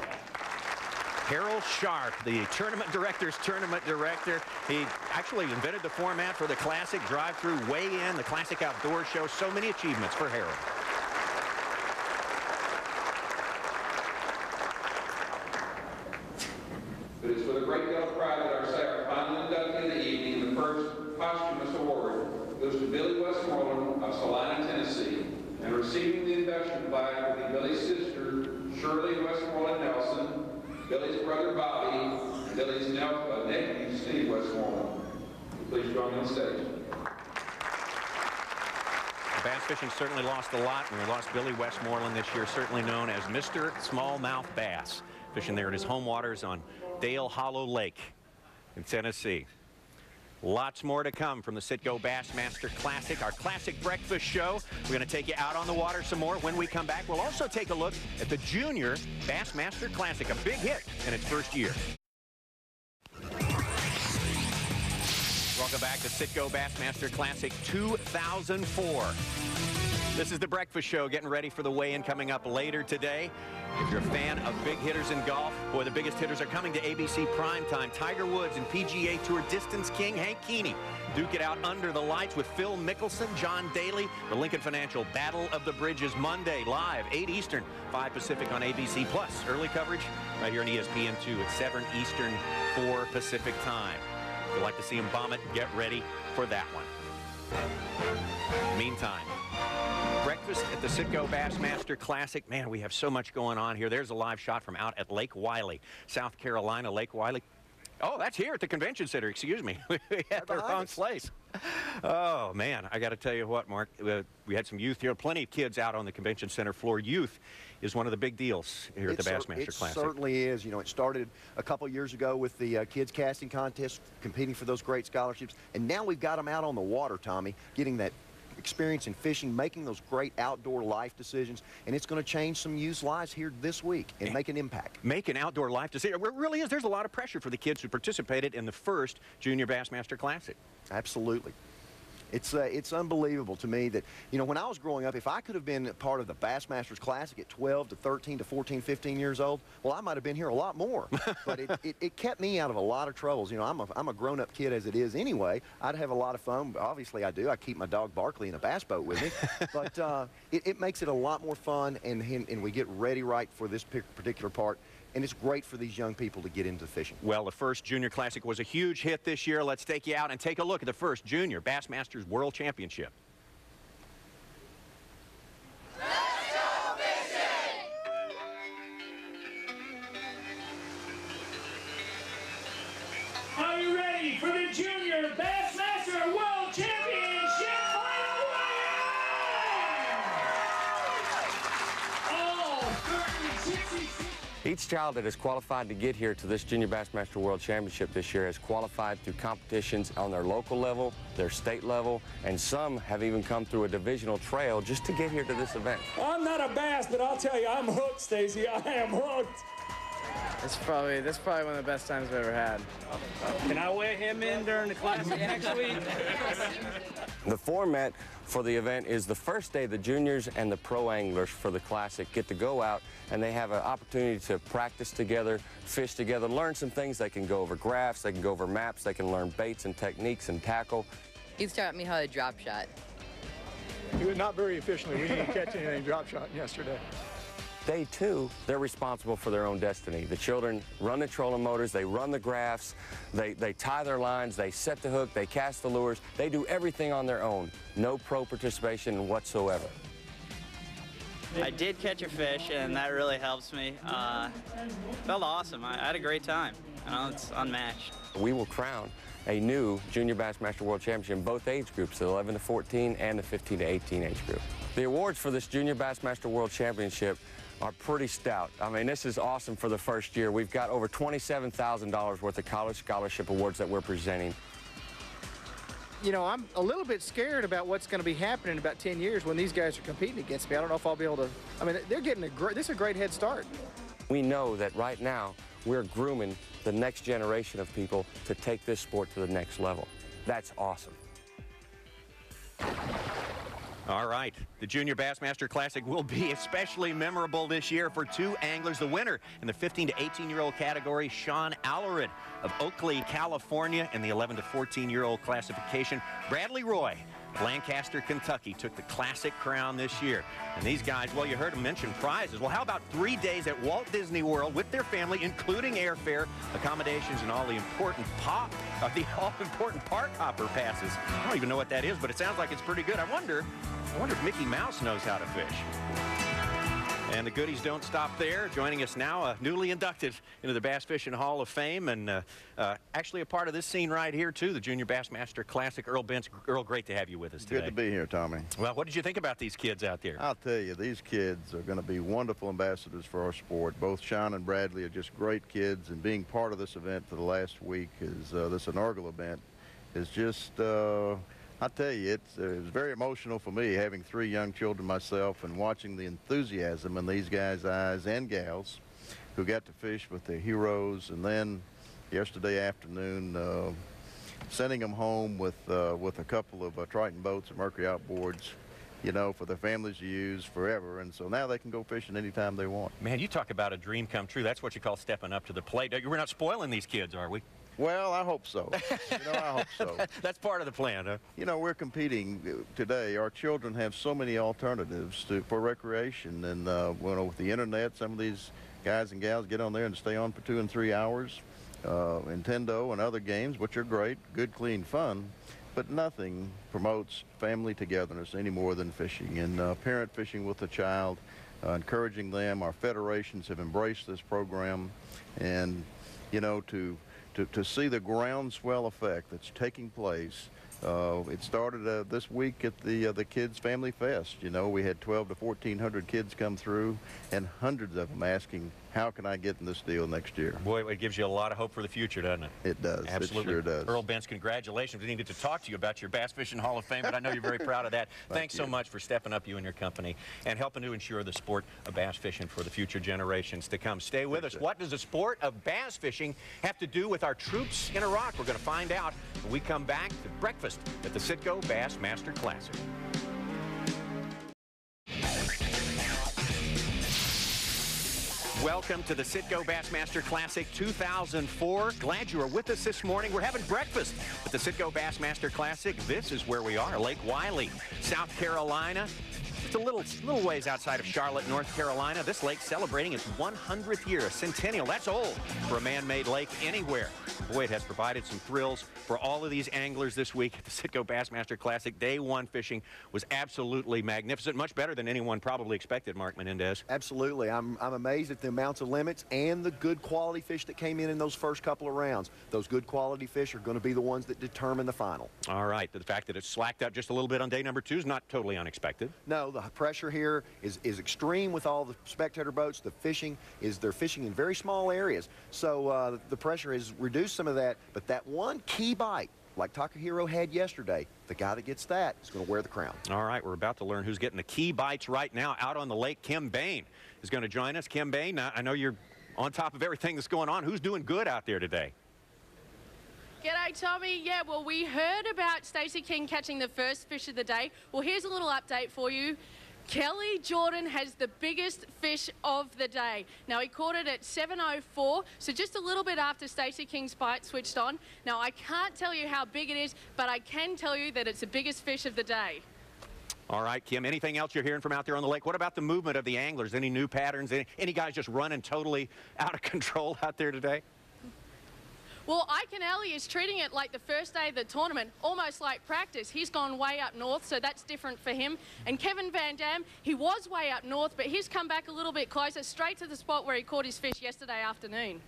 Harold Sharp, the tournament director's tournament director. He actually invented the format for the Classic drive-through weigh-in, the Classic Outdoor Show. So many achievements for Harold. It is with a great deal of pride that our staff finally inducted in the evening. The first posthumous award goes to Billy Westmoreland of Salina, Tennessee, and receiving the induction flag will be Billy's sister, Shirley Westmoreland Nelson, Billy's brother Bobby, and Billy's nephew Steve Westmoreland. Please join me on stage. Bass fishing certainly lost a lot, and we lost Billy Westmoreland this year, certainly known as Mr. Smallmouth Bass, fishing there at his home waters on Dale Hollow Lake in Tennessee. Lots more to come from the CITGO Bassmaster Classic, our classic breakfast show. We're going to take you out on the water some more. When we come back, we'll also take a look at the Junior Bassmaster Classic, a big hit in its first year. Welcome back to CITGO Bassmaster Classic 2004. This is the breakfast show, getting ready for the weigh-in coming up later today. If you're a fan of big hitters in golf, boy, the biggest hitters are coming to ABC Primetime. Tiger Woods and PGA Tour Distance King Hank Keeney duke it out under the lights with Phil Mickelson, John Daly. The Lincoln Financial Battle of the Bridges Monday, live, 8 Eastern, 5 Pacific on ABC+. Early coverage right here on ESPN2 at 7 Eastern, 4 Pacific time. If you'd like to see him bomb it, get ready for that one. Meantime, breakfast at the CITGO Bassmaster Classic. Man, we have so much going on here. There's a live shot from out at Lake Wylie, South Carolina. Lake Wylie. Oh, that's here at the convention center. Excuse me. We had the wrong place. Oh, man. I got to tell you what, Mark. We had some youth here. Plenty of kids out on the convention center floor. Youth is one of the big deals here at the Bassmaster Classic. It certainly is. You know, it started a couple years ago with the kids casting contest, competing for those great scholarships. And now we've got them out on the water, Tommy, getting that experience in fishing, making those great outdoor life decisions, and it's going to change some youth's lives here this week and make an impact. Make an outdoor life decision. It really is. There's a lot of pressure for the kids who participated in the first Junior Bassmaster Classic. Absolutely. It's unbelievable to me that, you know, when I was growing up, if I could have been part of the Bassmasters Classic at 12 to 13 to 14, 15 years old, well, I might have been here a lot more. But it kept me out of a lot of troubles. You know, I'm a grown-up kid as it is anyway. I'd have a lot of fun. Obviously, I do. I keep my dog Barkley in a bass boat with me. But it makes it a lot more fun, and we get ready right for this particular part. And it's great for these young people to get into fishing. Well, the first Junior Classic was a huge hit this year. Let's take you out and take a look at the first Junior Bassmasters World Championship. Let's go fishing! Are you ready for the Junior Bassmaster World Championship Final All 36. Each child that is qualified to get here to this Junior Bassmaster World Championship this year has qualified through competitions on their local level, their state level, and some have even come through a divisional trail just to get here to this event. I'm not a bass, but I'll tell you, I'm hooked, Stacy. I am hooked. That's probably one of the best times I've ever had. Can I weigh him in during the Classic next week? The format for the event is the first day the juniors and the pro anglers for the Classic get to go out and they have an opportunity to practice together, fish together, learn some things. They can go over graphs, they can go over maps, they can learn baits and techniques and tackle. He's taught me how to drop shot. Not very efficiently. We didn't catch anything drop shot yesterday. Day two, they're responsible for their own destiny. The children run the trolling motors, they run the graphs, they tie their lines, they set the hook, they cast the lures. They do everything on their own. No pro participation whatsoever. I did catch a fish, and that really helps me. Felt awesome. I had a great time. You know, it's unmatched. We will crown a new Junior Bassmaster World Championship in both age groups, the 11 to 14 and the 15 to 18 age group. The awards for this Junior Bassmaster World Championship are pretty stout. I mean, this is awesome for the first year. We've got over $27,000 worth of college scholarship awards that we're presenting. You know, I'm a little bit scared about what's going to be happening in about 10 years when these guys are competing against me. I don't know if I'll be able to. I mean, they're getting this is a great head start. We know that right now we're grooming the next generation of people to take this sport to the next level. That's awesome. All right, the Junior Bassmaster Classic will be especially memorable this year for two anglers. The winner in the 15 to 18-year-old category, Sean Allered of Oakley, California, in the 11 to 14-year-old classification. Bradley Roy, Lancaster, Kentucky, took the Classic crown this year. And these guys, well, you heard them mention prizes. Well, how about 3 days at Walt Disney World with their family, including airfare, accommodations, and all the important all-important park hopper passes? I don't even know what that is, but it sounds like it's pretty good. I wonder if Mickey Mouse knows how to fish. And the goodies don't stop there. Joining us now, newly inducted into the Bass Fishing Hall of Fame, and actually a part of this scene right here, too, the Junior Bassmaster Classic, Earl Bentz. Earl, great to have you with us today. Good to be here, Tommy. Well, what did you think about these kids out there? I'll tell you, these kids are going to be wonderful ambassadors for our sport. Both Sean and Bradley are just great kids, and being part of this event for the last week, is this inaugural event, is just... I tell you, it was very emotional for me, having 3 young children myself, and watching the enthusiasm in these guys' eyes and gals who got to fish with their heroes. And then yesterday afternoon, sending them home with a couple of Triton boats and Mercury outboards, you know, for their families to use forever. And so now they can go fishing anytime they want. Man, you talk about a dream come true. That's what you call stepping up to the plate. We're not spoiling these kids, are we? Well, I hope so. You know, I hope so. That's part of the plan, huh? You know, we're competing today. Our children have so many alternatives for recreation. And, with the internet, some of these guys and gals get on there and stay on for 2 and 3 hours. Nintendo and other games, which are great, good, clean fun. But nothing promotes family togetherness any more than fishing. And parent fishing with a child, encouraging them. Our federations have embraced this program. And, you know, to see the groundswell effect that's taking place. It started this week at the Kids Family Fest. You know, we had 1,200 to 1,400 kids come through, and hundreds of them asking, how can I get in this deal next year? Boy, it gives you a lot of hope for the future, doesn't it? It does. Absolutely. It sure does. Earl Bentz, congratulations. We didn't get to talk to you about your Bass Fishing Hall of Fame, but I know you're very proud of that. Thanks so much for stepping up, you and your company, and helping to ensure the sport of bass fishing for the future generations to come. Stay with us. What does the sport of bass fishing have to do with our troops in Iraq? We're going to find out when we come back to breakfast at the CITGO Bassmaster Classic. Welcome to the CITGO Bassmaster Classic 2004. Glad you are with us this morning. We're having breakfast at the CITGO Bassmaster Classic. This is where we are, Lake Wylie, South Carolina. It's a little ways outside of Charlotte, North Carolina. This lake celebrating its 100th year, a centennial. That's old for a man-made lake anywhere. Boy, it has provided some thrills for all of these anglers this week at the CITGO Bassmaster Classic. Day 1 fishing was absolutely magnificent, much better than anyone probably expected, Mark Menendez. Absolutely. I'm amazed at the amounts of limits and the good quality fish that came in those first couple of rounds. Those good quality fish are going to be the ones that determine the final. All right. The fact that it's slacked up just a little bit on day number 2 is not totally unexpected. No, the pressure here is extreme with all the spectator boats. They're fishing in very small areas. So the pressure has reduced some of that, but that one key bite, like Takahiro had yesterday, the guy that gets that is going to wear the crown. All right, we're about to learn who's getting the key bites right now. Out on the lake, Kim Bain is going to join us. Kim Bain, I know you're on top of everything that's going on. Who's doing good out there today? G'day, Tommy. Yeah, well, we heard about Stacey King catching the first fish of the day. Well, here's a little update for you. Kelly Jordan has the biggest fish of the day. Now, he caught it at 7:04, so just a little bit after Stacey King's bite switched on. Now, I can't tell you how big it is, but I can tell you that it's the biggest fish of the day. All right, Kim, anything else you're hearing from out there on the lake? What about the movement of the anglers? Any new patterns? Any guys just running totally out of control out there today? Well, Ike Alley is treating it like the first day of the tournament, almost like practice. He's gone way up north, so that's different for him. And Kevin Van Dam, he was way up north, but he's come back a little bit closer, straight to the spot where he caught his fish yesterday afternoon.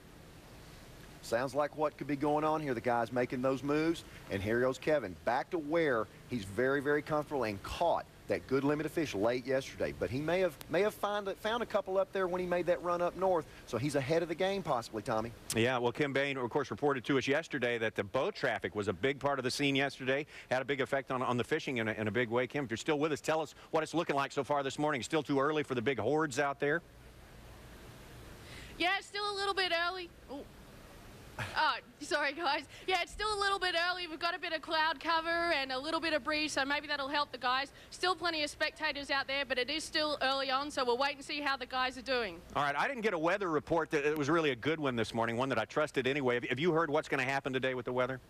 Sounds like what could be going on here. The guy's making those moves, and here goes Kevin, back to where he's very, very comfortable and caught that good limit of fish late yesterday. But he may have found a couple up there when he made that run up north, so he's ahead of the game possibly, Tommy. Yeah, well, Kim Bain, of course, reported to us yesterday that the boat traffic was a big part of the scene yesterday, had a big effect on the fishing in a big way. Kim, if you're still with us, tell us what it's looking like so far this morning. Still too early for the big hordes out there? Yeah, it's still a little bit early. Oh. Sorry guys. Yeah, it's still a little bit early. We've got a bit of cloud cover and a little bit of breeze, so maybe that'll help the guys. Still plenty of spectators out there, but it is still early on, so we'll wait and see how the guys are doing. All right, I didn't get a weather report that it was really a good one this morning, one that I trusted anyway. Have you heard what's going to happen today with the weather?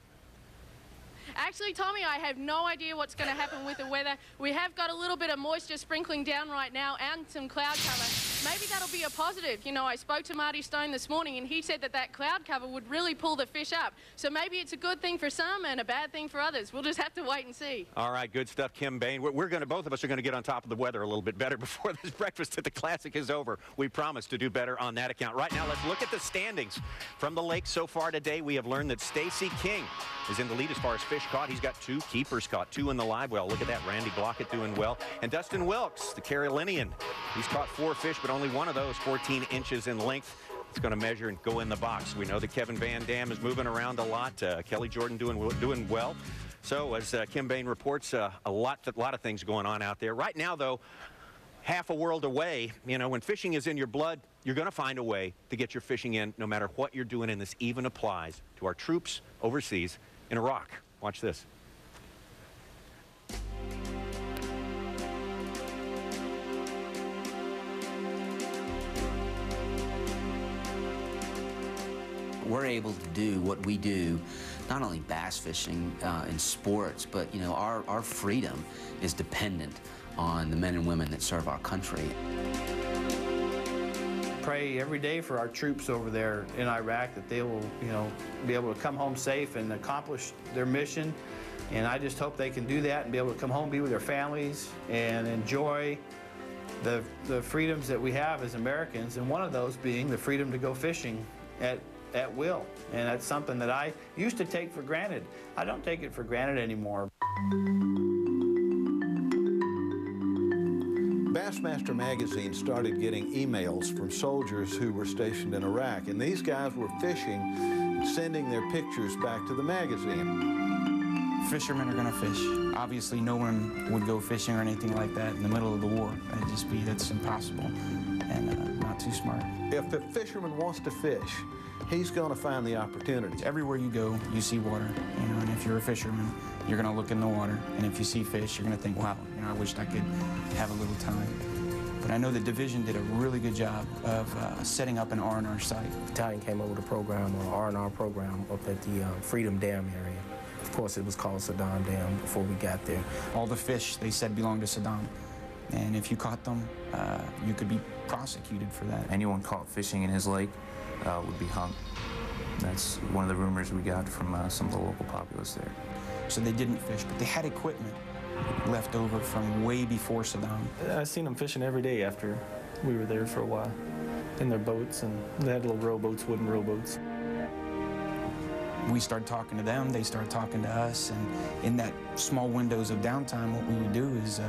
Actually, Tommy, I have no idea what's going to happen with the weather. We have got a little bit of moisture sprinkling down right now and some cloud cover. Maybe that'll be a positive. You know, I spoke to Marty Stone this morning, and he said that that cloud cover would really pull the fish up. So maybe it's a good thing for some and a bad thing for others. We'll just have to wait and see. All right, good stuff, Kim Bain. Both of us are going to get on top of the weather a little bit better before this breakfast at the Classic is over. We promise to do better on that account. Right now, let's look at the standings from the lake so far today. We have learned that Stacy King is in the lead as far as fish caught. He's got 2 keepers caught, 2 in the live well. Look at that, Randy Blockett doing well. And Dustin Wilkes, the Carolinian, he's caught 4 fish, but only one of those 14 inches in length. It's going to measure and go in the box. We know that Kevin Van Dam is moving around a lot. Kelly Jordan doing well. So as Kim Bain reports, a lot of things going on out there. Right now, though, half a world away, you know, when fishing is in your blood, you're going to find a way to get your fishing in no matter what you're doing, and this even applies to our troops overseas in Iraq. Watch this. We're able to do what we do, not only bass fishing in sports, but you know, our freedom is dependent on the men and women that serve our country. Pray every day for our troops over there in Iraq that they will, you know, be able to come home safe and accomplish their mission. And I just hope they can do that and be able to come home, be with their families, and enjoy the freedoms that we have as Americans, and one of those being the freedom to go fishing at will. And that's something that I used to take for granted. I don't take it for granted anymore. Bassmaster magazine started getting emails from soldiers who were stationed in Iraq, and these guys were fishing, sending their pictures back to the magazine. Fishermen are going to fish. Obviously, no one would go fishing or anything like that in the middle of the war. That's impossible and not too smart. If a fisherman wants to fish, he's going to find the opportunity. Everywhere you go, you see water, you know, and if you're a fisherman, you're going to look in the water, and if you see fish, you're going to think, wow, you know, I wished I could have a little time. But I know the division did a really good job of setting up an R&R site. The battalion came up with a program, an R&R program, up at the Freedom Dam area. Of course, it was called Saddam Dam before we got there. All the fish, they said, belonged to Saddam. And if you caught them, you could be prosecuted for that. Anyone caught fishing in his lake would be hung. That's one of the rumors we got from some of the local populace there. So they didn't fish, but they had equipment left over from way before Saddam. I seen them fishing every day after we were there for a while in their boats, and they had little rowboats, wooden rowboats. We started talking to them, they started talking to us, and in that small windows of downtime, what we would do is,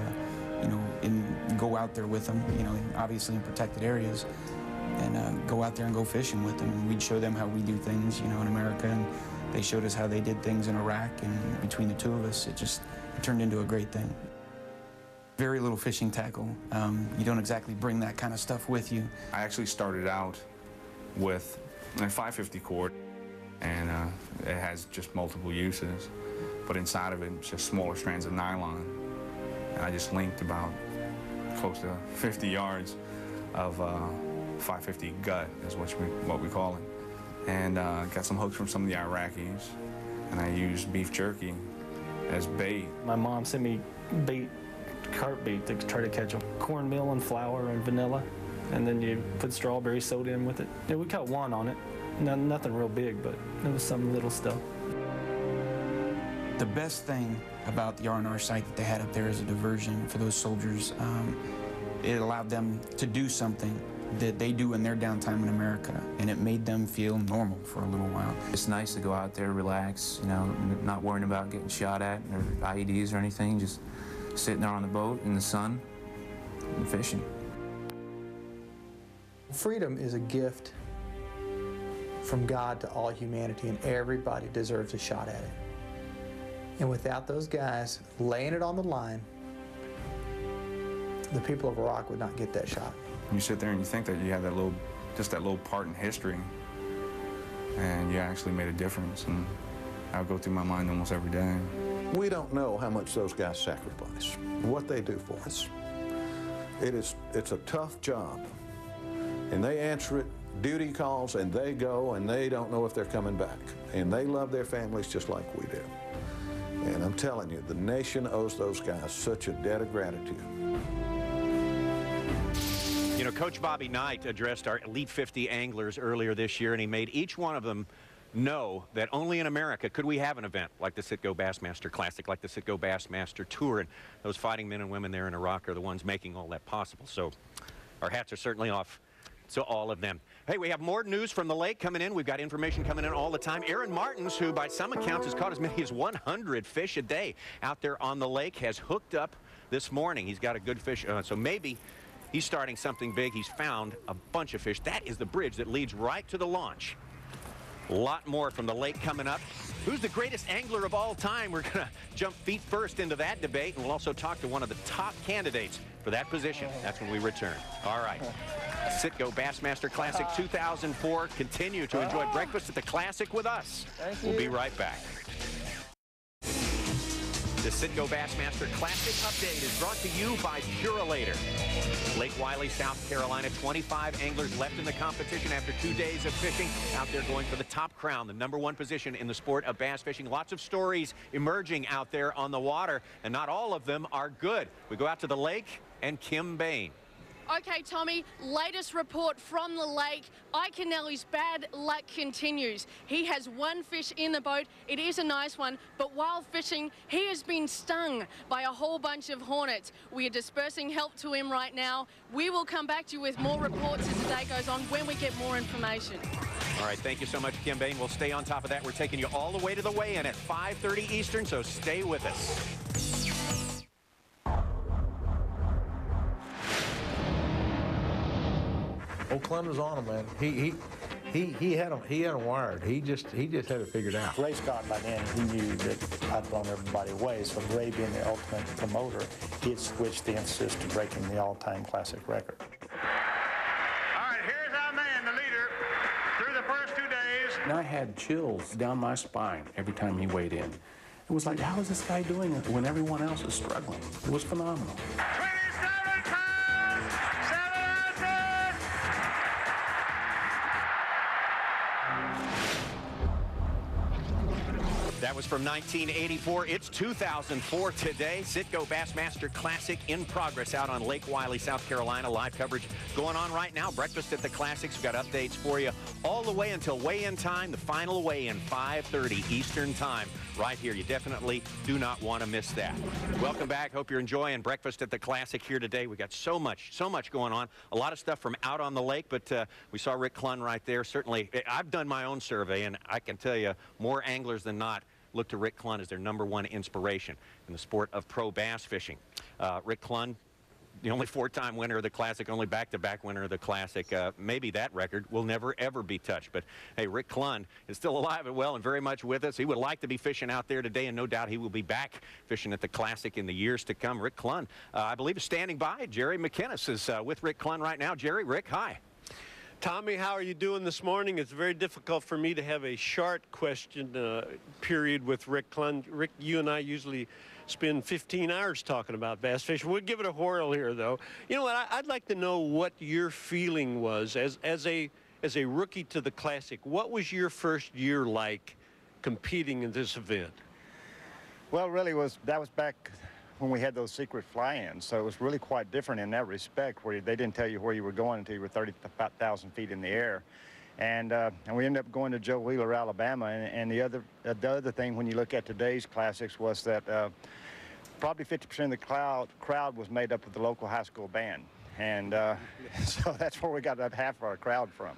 you know, go out there with them, you know, obviously in protected areas, and go out there and go fishing with them. And we'd show them how we do things, you know, in America, and they showed us how they did things in Iraq, and between the two of us, it turned into a great thing. Very little fishing tackle. You don't exactly bring that kind of stuff with you. I actually started out with a 550 cord, and it has just multiple uses, but inside of it, it's just smaller strands of nylon. And I just linked about close to 50 yards of 550 gut, is what we call it. And got some hooks from some of the Iraqis, and I used beef jerky as bait. My mom sent me bait, carp bait, to try to catch them. Cornmeal and flour and vanilla, and then you put strawberry soda in with it. Yeah, we caught one on it. Nothing real big, but it was some little stuff. The best thing about the R&R site that they had up there as a diversion for those soldiers, it allowed them to do something that they do in their downtime in America, and it made them feel normal for a little while. It's nice to go out there, relax, you know, not worrying about getting shot at or IEDs or anything, just sitting there on the boat in the sun and fishing. Freedom is a gift from God to all humanity, and everybody deserves a shot at it. And without those guys laying it on the line, the people of Iraq would not get that shot. You sit there and you think that you have that little just that little part in history, and you actually made a difference, and I'll go through my mind almost every day. We don't know how much those guys sacrifice, what they do for us. It's a tough job, and they answer it, duty calls, and they go, and they don't know if they're coming back. And they love their families just like we do. And I'm telling you, the nation owes those guys such a debt of gratitude. You know, Coach Bobby Knight addressed our Elite 50 anglers earlier this year, and he made each one of them know that only in America could we have an event like the CITGO Bassmaster Classic, like the CITGO Bassmaster Tour, and those fighting men and women there in Iraq are the ones making all that possible. So our hats are certainly off to all of them. Hey, we have more news from the lake coming in. We've got information coming in all the time. Aaron Martins, who by some accounts has caught as many as 100 fish a day out there on the lake, has hooked up this morning. He's got a good fish, so maybe he's starting something big. He's found a bunch of fish. That is the bridge that leads right to the launch. A lot more from the lake coming up. Who's the greatest angler of all time? We're going to jump feet first into that debate, and we'll also talk to one of the top candidates for that position. That's when we return. All right. CITGO Bassmaster Classic 2004. Continue to enjoy breakfast at the Classic with us. We'll be right back. The CITGO Bassmaster Classic update is brought to you by Purolator. Lake Wylie, South Carolina, 25 anglers left in the competition after 2 days of fishing. Out there going for the top crown, the #1 position in the sport of bass fishing. Lots of stories emerging out there on the water, and not all of them are good. We go out to the lake and Kim Bain. Okay, Tommy, latest report from the lake. Iaconelli's bad luck continues. He has one fish in the boat. It is a nice one, but while fishing, he has been stung by a whole bunch of hornets. We are dispersing help to him right now. We will come back to you with more reports as the day goes on when we get more information. All right, thank you so much, Kim Bain. We'll stay on top of that. We're taking you all the way to the weigh-in at 5:30 Eastern, so stay with us. Old Clem was on him, man. He had him wired. He just had it figured out. Ray Scott, by then, he knew that I'd blown everybody away. So Ray, being the ultimate promoter, he had switched the emphasis to breaking the all-time classic record. All right, here's our man, the leader, through the first 2 days. And I had chills down my spine every time he weighed in. It was like, how is this guy doing it when everyone else is struggling? It was phenomenal. That was from 1984. It's 2004 today. CITGO Bassmaster Classic in progress out on Lake Wylie, South Carolina. Live coverage going on right now. Breakfast at the Classics. We've got updates for you all the way until weigh-in time. The final weigh-in, 5:30 Eastern time, right here. You definitely do not want to miss that. Welcome back. Hope you're enjoying Breakfast at the Classic here today. We got so much going on. A lot of stuff from out on the lake, but we saw Rick Clunn right there. Certainly, I've done my own survey, and I can tell you more anglers than not look to Rick Clunn as their #1 inspiration in the sport of pro bass fishing. Rick Clunn, the only 4-time winner of the Classic, only back-to-back winner of the Classic. Maybe that record will never, ever be touched. But, hey, Rick Clunn is still alive and well and very much with us. He would like to be fishing out there today, and no doubt he will be back fishing at the Classic in the years to come. Rick Clunn, I believe, is standing by. Jerry McInnes is with Rick Clunn right now. Jerry, Rick, hi. Tommy, how are you doing this morning? It's very difficult for me to have a short question period with Rick Clunn. Rick, you and I usually spend 15 hours talking about bass fishing. We'll give it a whirl here, though. You know what? I'd like to know what your feeling was as a rookie to the Classic. What was your first year like competing in this event? Well, really that was back when we had those secret fly-ins, so it was really quite different in that respect, where they didn't tell you where you were going until you were 30,000 feet in the air. And we ended up going to Joe Wheeler, Alabama. And the other thing, when you look at today's Classics, was that probably 50% of the crowd was made up of the local high school band. And so that's where we got about half of our crowd from.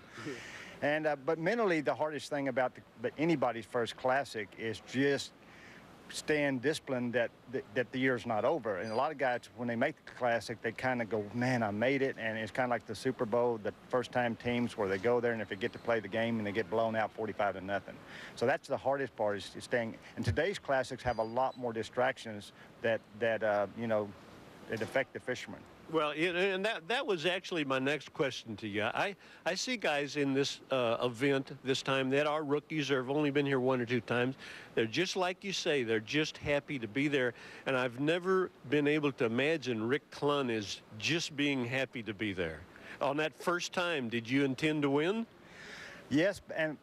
And but mentally, the hardest thing about anybody's first Classic is just staying disciplined that the year's not over. And a lot of guys, when they make the Classic, they kind of go, man, I made it. And it's kind of like the Super Bowl, the first-time teams where they go there, and if they get to play the game and they get blown out 45-0. So that's the hardest part, is staying. And today's Classics have a lot more distractions that you know, that affect the fishermen. Well, and that was actually my next question to you. I see guys in this event this time that are rookies or have only been here 1 or 2 times. They're just like you say. They're just happy to be there. And I've never been able to imagine Rick Clunn is just being happy to be there. On that first time, did you intend to win? Yes, and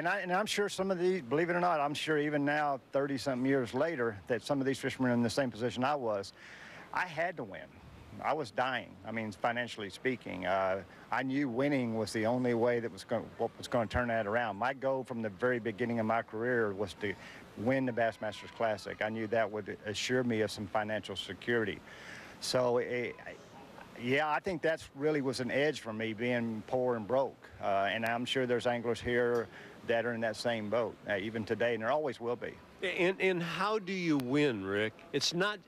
I'm sure some of these, believe it or not, I'm sure even now, 30-something years later, that some of these fishermen are in the same position I was. I had to win. I was dying. I mean, financially speaking, I knew winning was the only way that what was going to turn that around. My goal from the very beginning of my career was to win the Bassmasters Classic. I knew that would assure me of some financial security. So, yeah, I think that's really was an edge for me, being poor and broke. And I'm sure there's anglers here that are in that same boat, even today, and there always will be. And how do you win, Rick? It's not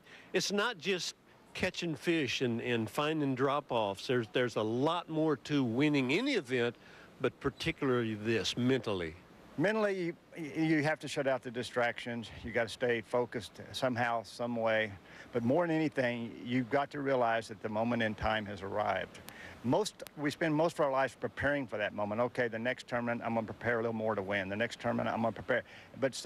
just catching fish and finding drop-offs. There's a lot more to winning any event, but particularly this, mentally. Mentally, you have to shut out the distractions. You got to stay focused somehow, some way. But more than anything, you've got to realize that the moment in time has arrived. We spend most of our lives preparing for that moment. Okay, the next tournament, I'm going to prepare a little more to win. The next tournament, I'm going to prepare. But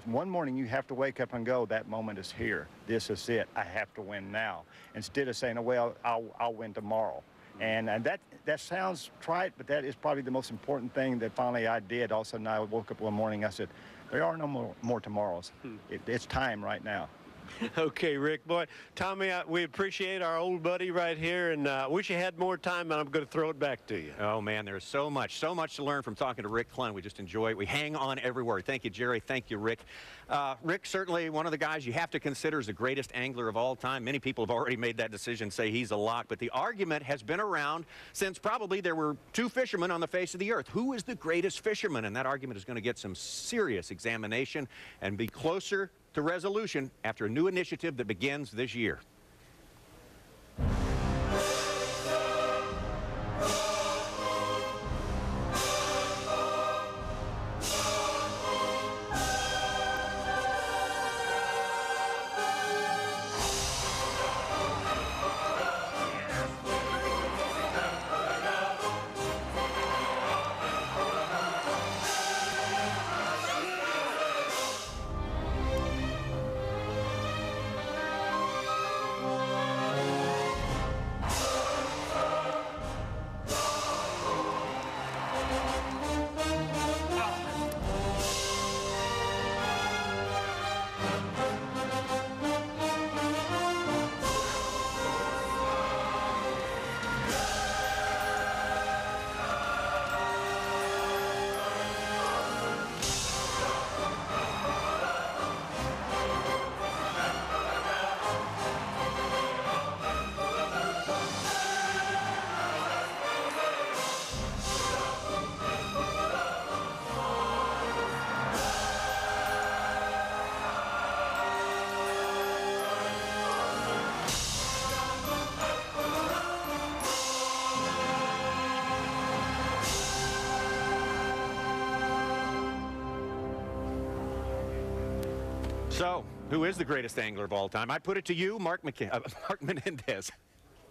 one morning, you have to wake up and go, that moment is here. This is it. I have to win now. Instead of saying, oh, well, I'll win tomorrow. And that sounds trite, but that is probably the most important thing that finally I did. All of a sudden, I woke up one morning, I said, there are no more tomorrows. It's time right now. Okay, Rick, boy, Tommy, we appreciate our old buddy right here, and wish you had more time, and I'm going to throw it back to you. Oh, man, there's so much to learn from talking to Rick Clunn. We just enjoy it. We hang on every word. Thank you, Jerry. Thank you, Rick. Rick, certainly one of the guys you have to consider as the greatest angler of all time. Many people have already made that decision, say he's a lock, but the argument has been around since probably there were 2 fishermen on the face of the earth. Who is the greatest fisherman? And that argument is going to get some serious examination and be closer to resolution after a new initiative that begins this year. So, who is the greatest angler of all time? I put it to you, Mark Menendez.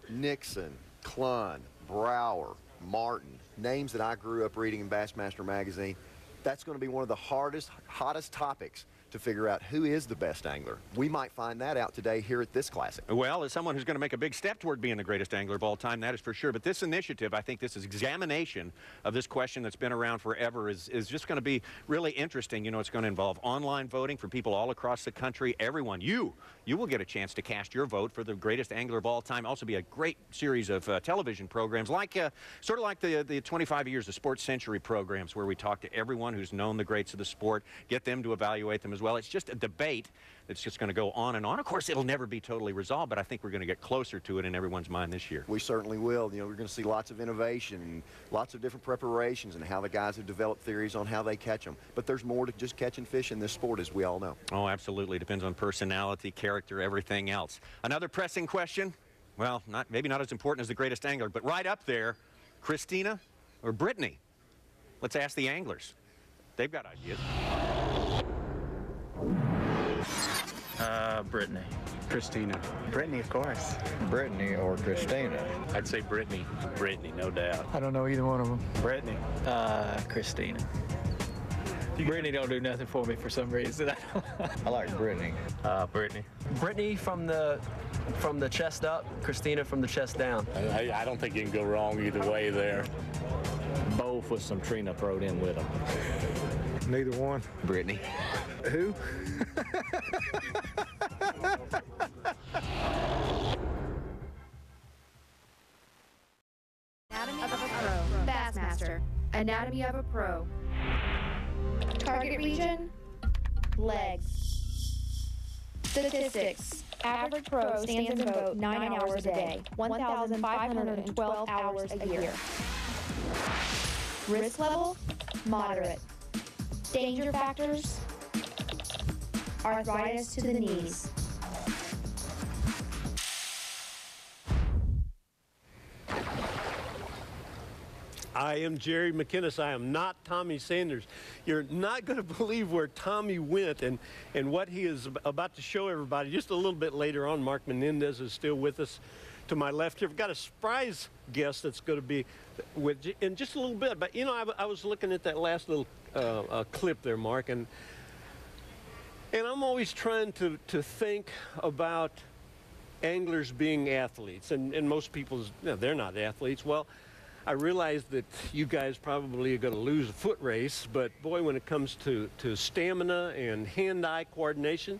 Nixon, Clunn, Brower, Martin, names that I grew up reading in Bassmaster magazine. That's going to be one of the hottest topics to figure out who is the best angler. We might find that out today here at this Classic. Well, as someone who's going to make a big step toward being the greatest angler of all time, that is for sure. But this initiative, I think this is examination of this question that's been around forever is just going to be really interesting. You know, it's going to involve online voting for people all across the country. Everyone, you will get a chance to cast your vote for the greatest angler of all time. Also be a great series of television programs, like sort of like the 25 years of Sports Century programs, where we talk to everyone who's known the greats of the sport, get them to evaluate them as well. It's just a debate that's just going to go on and on. Of course, it'll never be totally resolved, but I think we're going to get closer to it in everyone's mind this year. We certainly will. You know, we're going to see lots of innovation and lots of different preparations and how the guys have developed theories on how they catch them. But there's more to just catching fish in this sport, as we all know. Oh, absolutely. It depends on personality, character, everything else. Another pressing question? Well, maybe not as important as the greatest angler, but right up there, Christina or Brittany? Let's ask the anglers. They've got ideas. Brittany. Christina. Brittany, of course. Brittany or Christina. I'd say Brittany. Brittany, no doubt. I don't know either one of them. Brittany. Christina. Brittany don't do nothing for me for some reason. I like Brittany. Brittany. Brittany from the chest up, Christina from the chest down. I don't think you can go wrong either way there. Both with some Trina thrown in with them. Neither one. Brittany. Who? Anatomy of a Pro. Bassmaster. Anatomy of a Pro. Target region, legs. Statistics. Average pro stands in boat 9 hours a day, 1,512 hours a year. Risk level, moderate. Danger factors, arthritis to the knees. I am Jerry McInnes. I am not Tommy Sanders. You're not going to believe where Tommy went and what he is about to show everybody. Just a little bit later on, Mark Menendez is still with us to my left here. We've got a surprise guest that's going to be with you in just a little bit. But, you know, I was looking at that last little clip there, Mark, and I'm always trying to think about anglers being athletes. And most people, they're not athletes. Well, I realize that you guys probably are going to lose a foot race, but boy, when it comes to stamina and hand-eye coordination,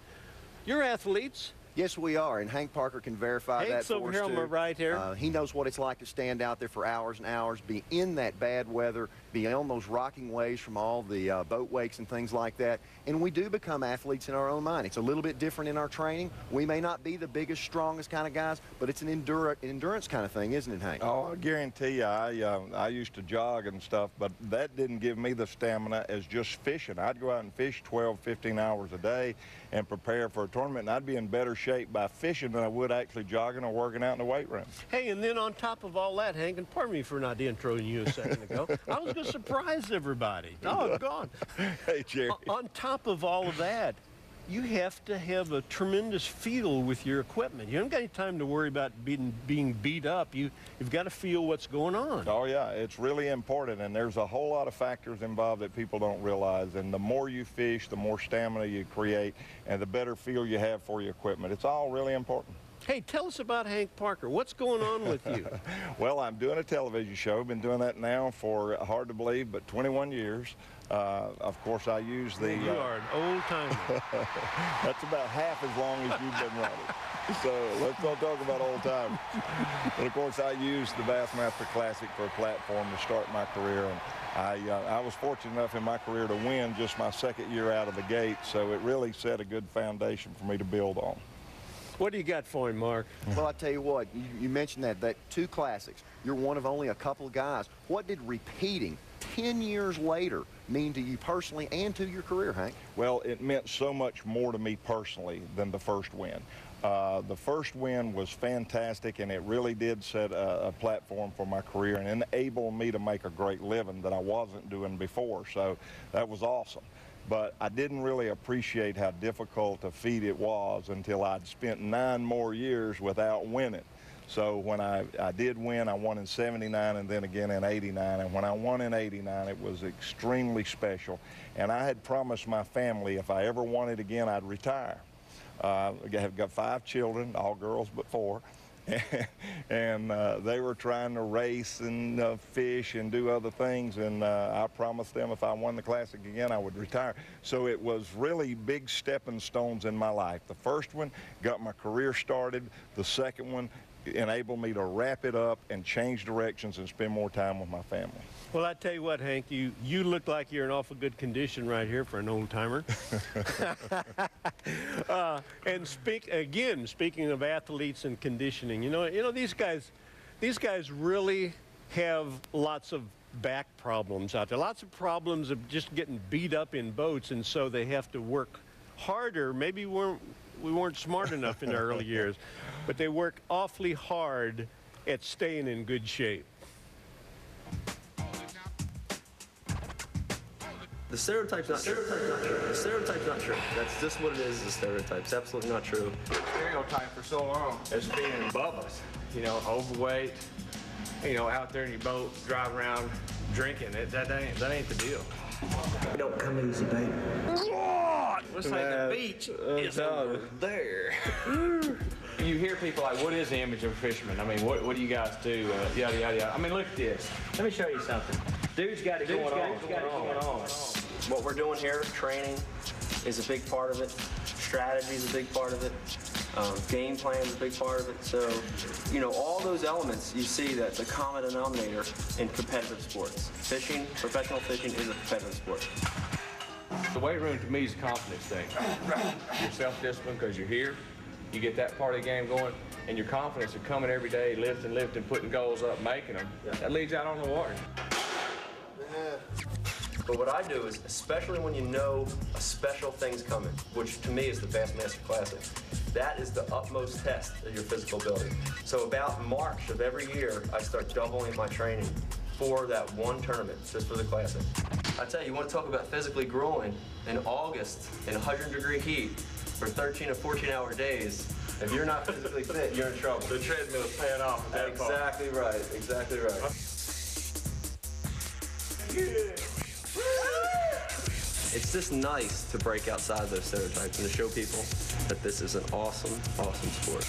you're athletes. Yes, we are, and Hank Parker can verify that Hank's for over us, here on too. my right here. He knows what it's like to stand out there for hours and hours, be in that bad weather, be on those rocking waves from all the boat wakes and things like that. And we do become athletes in our own mind. It's a little bit different in our training. We may not be the biggest, strongest kind of guys, but it's an endurance kind of thing, isn't it, Hank? Oh, I guarantee you, I used to jog and stuff, but that didn't give me the stamina as just fishing. I'd go out and fish 12, 15 hours a day and prepare for a tournament, and I'd be in better shape by fishing than I would actually jogging or working out in the weight room. Hey, and then on top of all that, Hank, and pardon me for not introing you a second ago, I was going to surprise everybody. Oh, I'm gone. Hey, Jerry. On top of all of that, you have to have a tremendous feel with your equipment. You haven't got any time to worry about being beat up. You've got to feel what's going on. Oh, yeah, it's really important, and there's a whole lot of factors involved that people don't realize. And the more you fish, the more stamina you create, and the better feel you have for your equipment. It's all really important. Hey, tell us about Hank Parker. What's going on with you? Well, I'm doing a television show. I've been doing that now for, hard to believe, but 21 years. Of course, I use the... You are an old timer. That's about half as long as you've been running. So let's not talk about old timers. But of course, I used the Bassmaster Classic for a platform to start my career. And I was fortunate enough in my career to win just my second year out of the gate. So it really set a good foundation for me to build on. What do you got for him, Mark? Well, I tell you what, you mentioned that 2 classics. You're one of only a couple of guys. What did repeating 10 years later mean to you personally and to your career, Hank? Well, it meant so much more to me personally than the first win. The first win was fantastic, and it really did set a platform for my career and enabled me to make a great living that I wasn't doing before. So that was awesome. But I didn't really appreciate how difficult a feat it was until I'd spent 9 more years without winning. So when I did win, I won in 79 and then again in 89. And when I won in 89, it was extremely special. And I had promised my family if I ever won it again, I'd retire. I've got 5 children, all girls but 4. And they were trying to race and fish and do other things, and I promised them if I won the Classic again, I would retire. So it was really big stepping stones in my life. The first one got my career started. The second one enabled me to wrap it up and change directions and spend more time with my family. Well, I tell you what, Hank, you look like you're in awful good condition right here for an old timer. And speaking of athletes and conditioning, you know these guys really have lots of back problems out there, lots of problems of just getting beat up in boats, and so they have to work harder. Maybe we weren't smart enough in the early years, but they work awfully hard at staying in good shape. The The stereotype's not true. The stereotype's not true. That's just what it is, a stereotype. It's absolutely not true. Stereotype for so long as being Bubba's, you know, overweight, you know, out there in your boat, drive around drinking. That ain't the deal. We don't come easy, baby. Looks like the beach is over there. You hear people like, what is the image of a fisherman? I mean, what do you guys do? Yada, yada, yada. I mean, look at this. Let me show you something. Dude's got it going on. What we're doing here, training, is a big part of it. Strategy is a big part of it. Game plan is a big part of it. So, you know, all those elements, you see that the common denominator in competitive sports. Fishing, professional fishing is a competitive sport. The weight room to me is a confidence thing. You're self-disciplined because you're here. You get that part of the game going, and your confidence of coming every day, lifting, putting goals up, making them, that leads out on the water. But what I do is, especially when you know a special thing's coming, which to me is the Bassmaster Classic, that is the utmost test of your physical ability. So about March of every year, I start doubling my training for that one tournament, just for the Classic. I tell you want to talk about physically growing in August in 100-degree heat for 13 or 14-hour days. If you're not physically fit, you're in trouble. The treadmill is paying off at that point. Exactly right, exactly right. It's just nice to break outside those stereotypes and to show people that this is an awesome, awesome sport.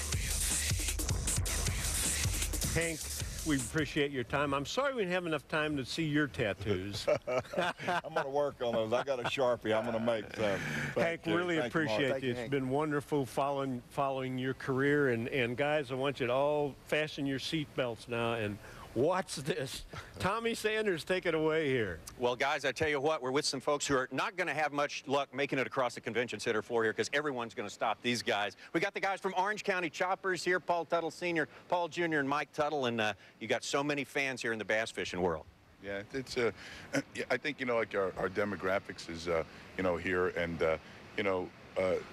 Hank, we appreciate your time. I'm sorry we didn't have enough time to see your tattoos. I'm going to work on those. I got a Sharpie. I'm going to make some. Hank, really appreciate you. It's been wonderful following your career. And guys, I want you to all fasten your seatbelts now and watch this. Tommy Sanders, take it away here. Well, guys, I tell you what, we're with some folks who are not going to have much luck making it across the convention center floor here because everyone's going to stop these guys. We got the guys from Orange County Choppers here, Paul Tuttle Sr., Paul Jr., and Mike Tuttle, and you got so many fans here in the bass fishing world. Yeah, it's I think, you know, like our demographics is, you know, here, and, you know,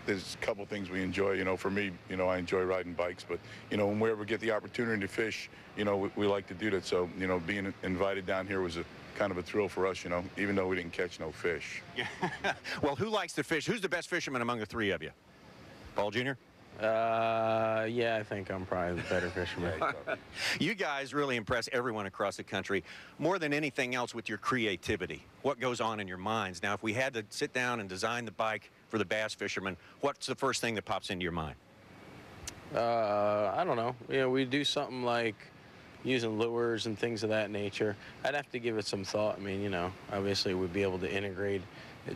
there's a couple things we enjoy. You know, for me, you know, I enjoy riding bikes, but, you know, when we ever get the opportunity to fish, you know, we like to do that. So, you know, being invited down here was a kind of a thrill for us, you know, even though we didn't catch no fish. Yeah. Well, who likes to fish? Who's the best fisherman among the three of you? Paul Jr.? Yeah, I think I'm probably the better fisherman. You guys really impress everyone across the country, more than anything else with your creativity. What goes on in your minds? Now, if we had to sit down and design the bike for the bass fisherman, what's the first thing that pops into your mind? I don't know. You know, we do something like using lures and things of that nature. I'd have to give it some thought. I mean, you know, obviously we'd be able to integrate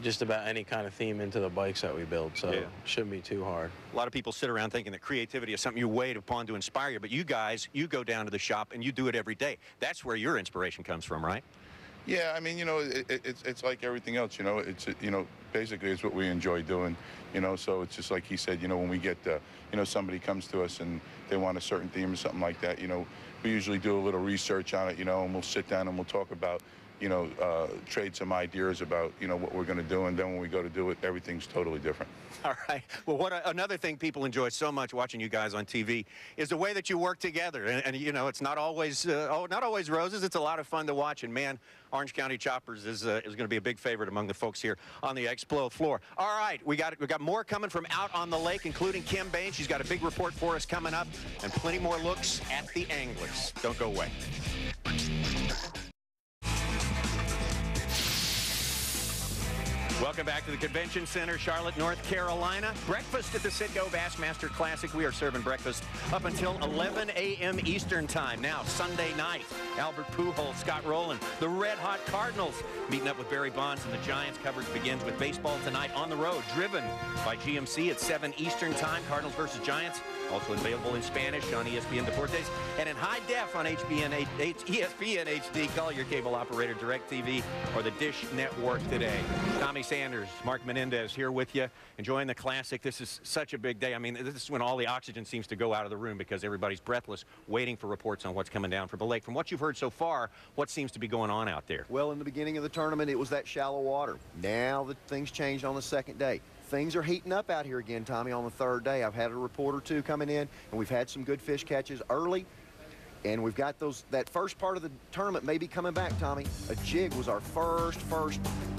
just about any kind of theme into the bikes that we build, so it shouldn't be too hard. A lot of people sit around thinking that creativity is something you wait upon to inspire you, but you guys, you go down to the shop and you do it every day. That's where your inspiration comes from, right? Yeah, I mean, you know, it's like everything else, you know. It's, you know, basically it's what we enjoy doing, you know. So it's just like he said, you know, when we get, you know, somebody comes to us and they want a certain theme or something like that, you know, we usually do a little research on it, you know, and we'll sit down and we'll talk about, you know, trade some ideas about, you know, what we're going to do. And then when we go to do it, everything's totally different. All right. Well, another thing people enjoy so much watching you guys on TV is the way that you work together. And you know, it's not always roses. It's a lot of fun to watch. And man, Orange County Choppers is going to be a big favorite among the folks here on the Explo floor. All right, we got more coming from out on the lake, including Kim Bain. She's got a big report for us coming up, and plenty more looks at the anglers. Don't go away. Welcome back to the Convention Center, Charlotte, North Carolina. Breakfast at the CITGO Bassmaster Classic. We are serving breakfast up until 11 a.m. Eastern Time. Now, Sunday night, Albert Pujols, Scott Rowland, the Red Hot Cardinals meeting up with Barry Bonds and the Giants. Coverage begins with baseball tonight on the road, driven by GMC at 7 Eastern Time. Cardinals versus Giants, also available in Spanish on ESPN Deportes and in high def on ESPN HD. Call your cable operator, DirecTV, or the Dish Network today. Tommy Sanders, Mark Menendez here with you, enjoying the Classic. This is such a big day. I mean, this is when all the oxygen seems to go out of the room because everybody's breathless, waiting for reports on what's coming down from the lake. From what you've heard so far, what seems to be going on out there? Well, in the beginning of the tournament, it was that shallow water. Now the things changed on the second day. Things are heating up out here again, Tommy, on the third day. I've had a report or two coming in, and we've had some good fish catches early. And we've got that first part of the tournament may be coming back, Tommy. A jig was our first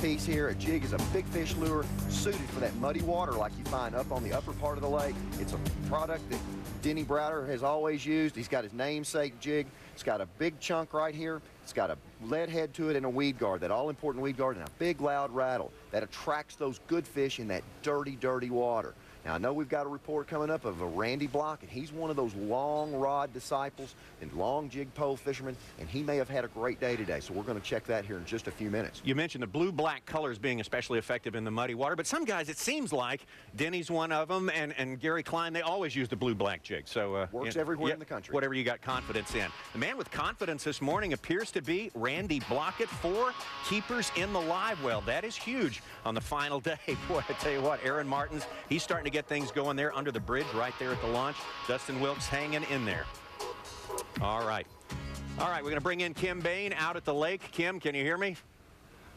piece here. A jig is a big fish lure suited for that muddy water like you find up on the upper part of the lake. It's a product that Denny Browder has always used. He's got his namesake jig. It's got a big chunk right here. It's got a lead head to it and a weed guard, that all-important weed guard, and a big loud rattle that attracts those good fish in that dirty, dirty water. Now, I know we've got a report coming up of a Randy Block, and he's one of those long rod disciples and long jig pole fishermen, and he may have had a great day today, so we're going to check that here in just a few minutes. You mentioned the blue-black colors being especially effective in the muddy water, but some guys, it seems like, Denny's one of them, and Gary Klein, they always use the blue-black jig. So works everywhere in the country. Whatever you got confidence in. The man with confidence this morning appears to be Randy Blockett. 4 keepers in the live well. That is huge on the final day. Boy, I tell you what, Aaron Martins, he's starting to get things going there under the bridge right there at the launch. Dustin Wilkes hanging in there. All right, we're going to bring in Kim Bain out at the lake. Kim, can you hear me?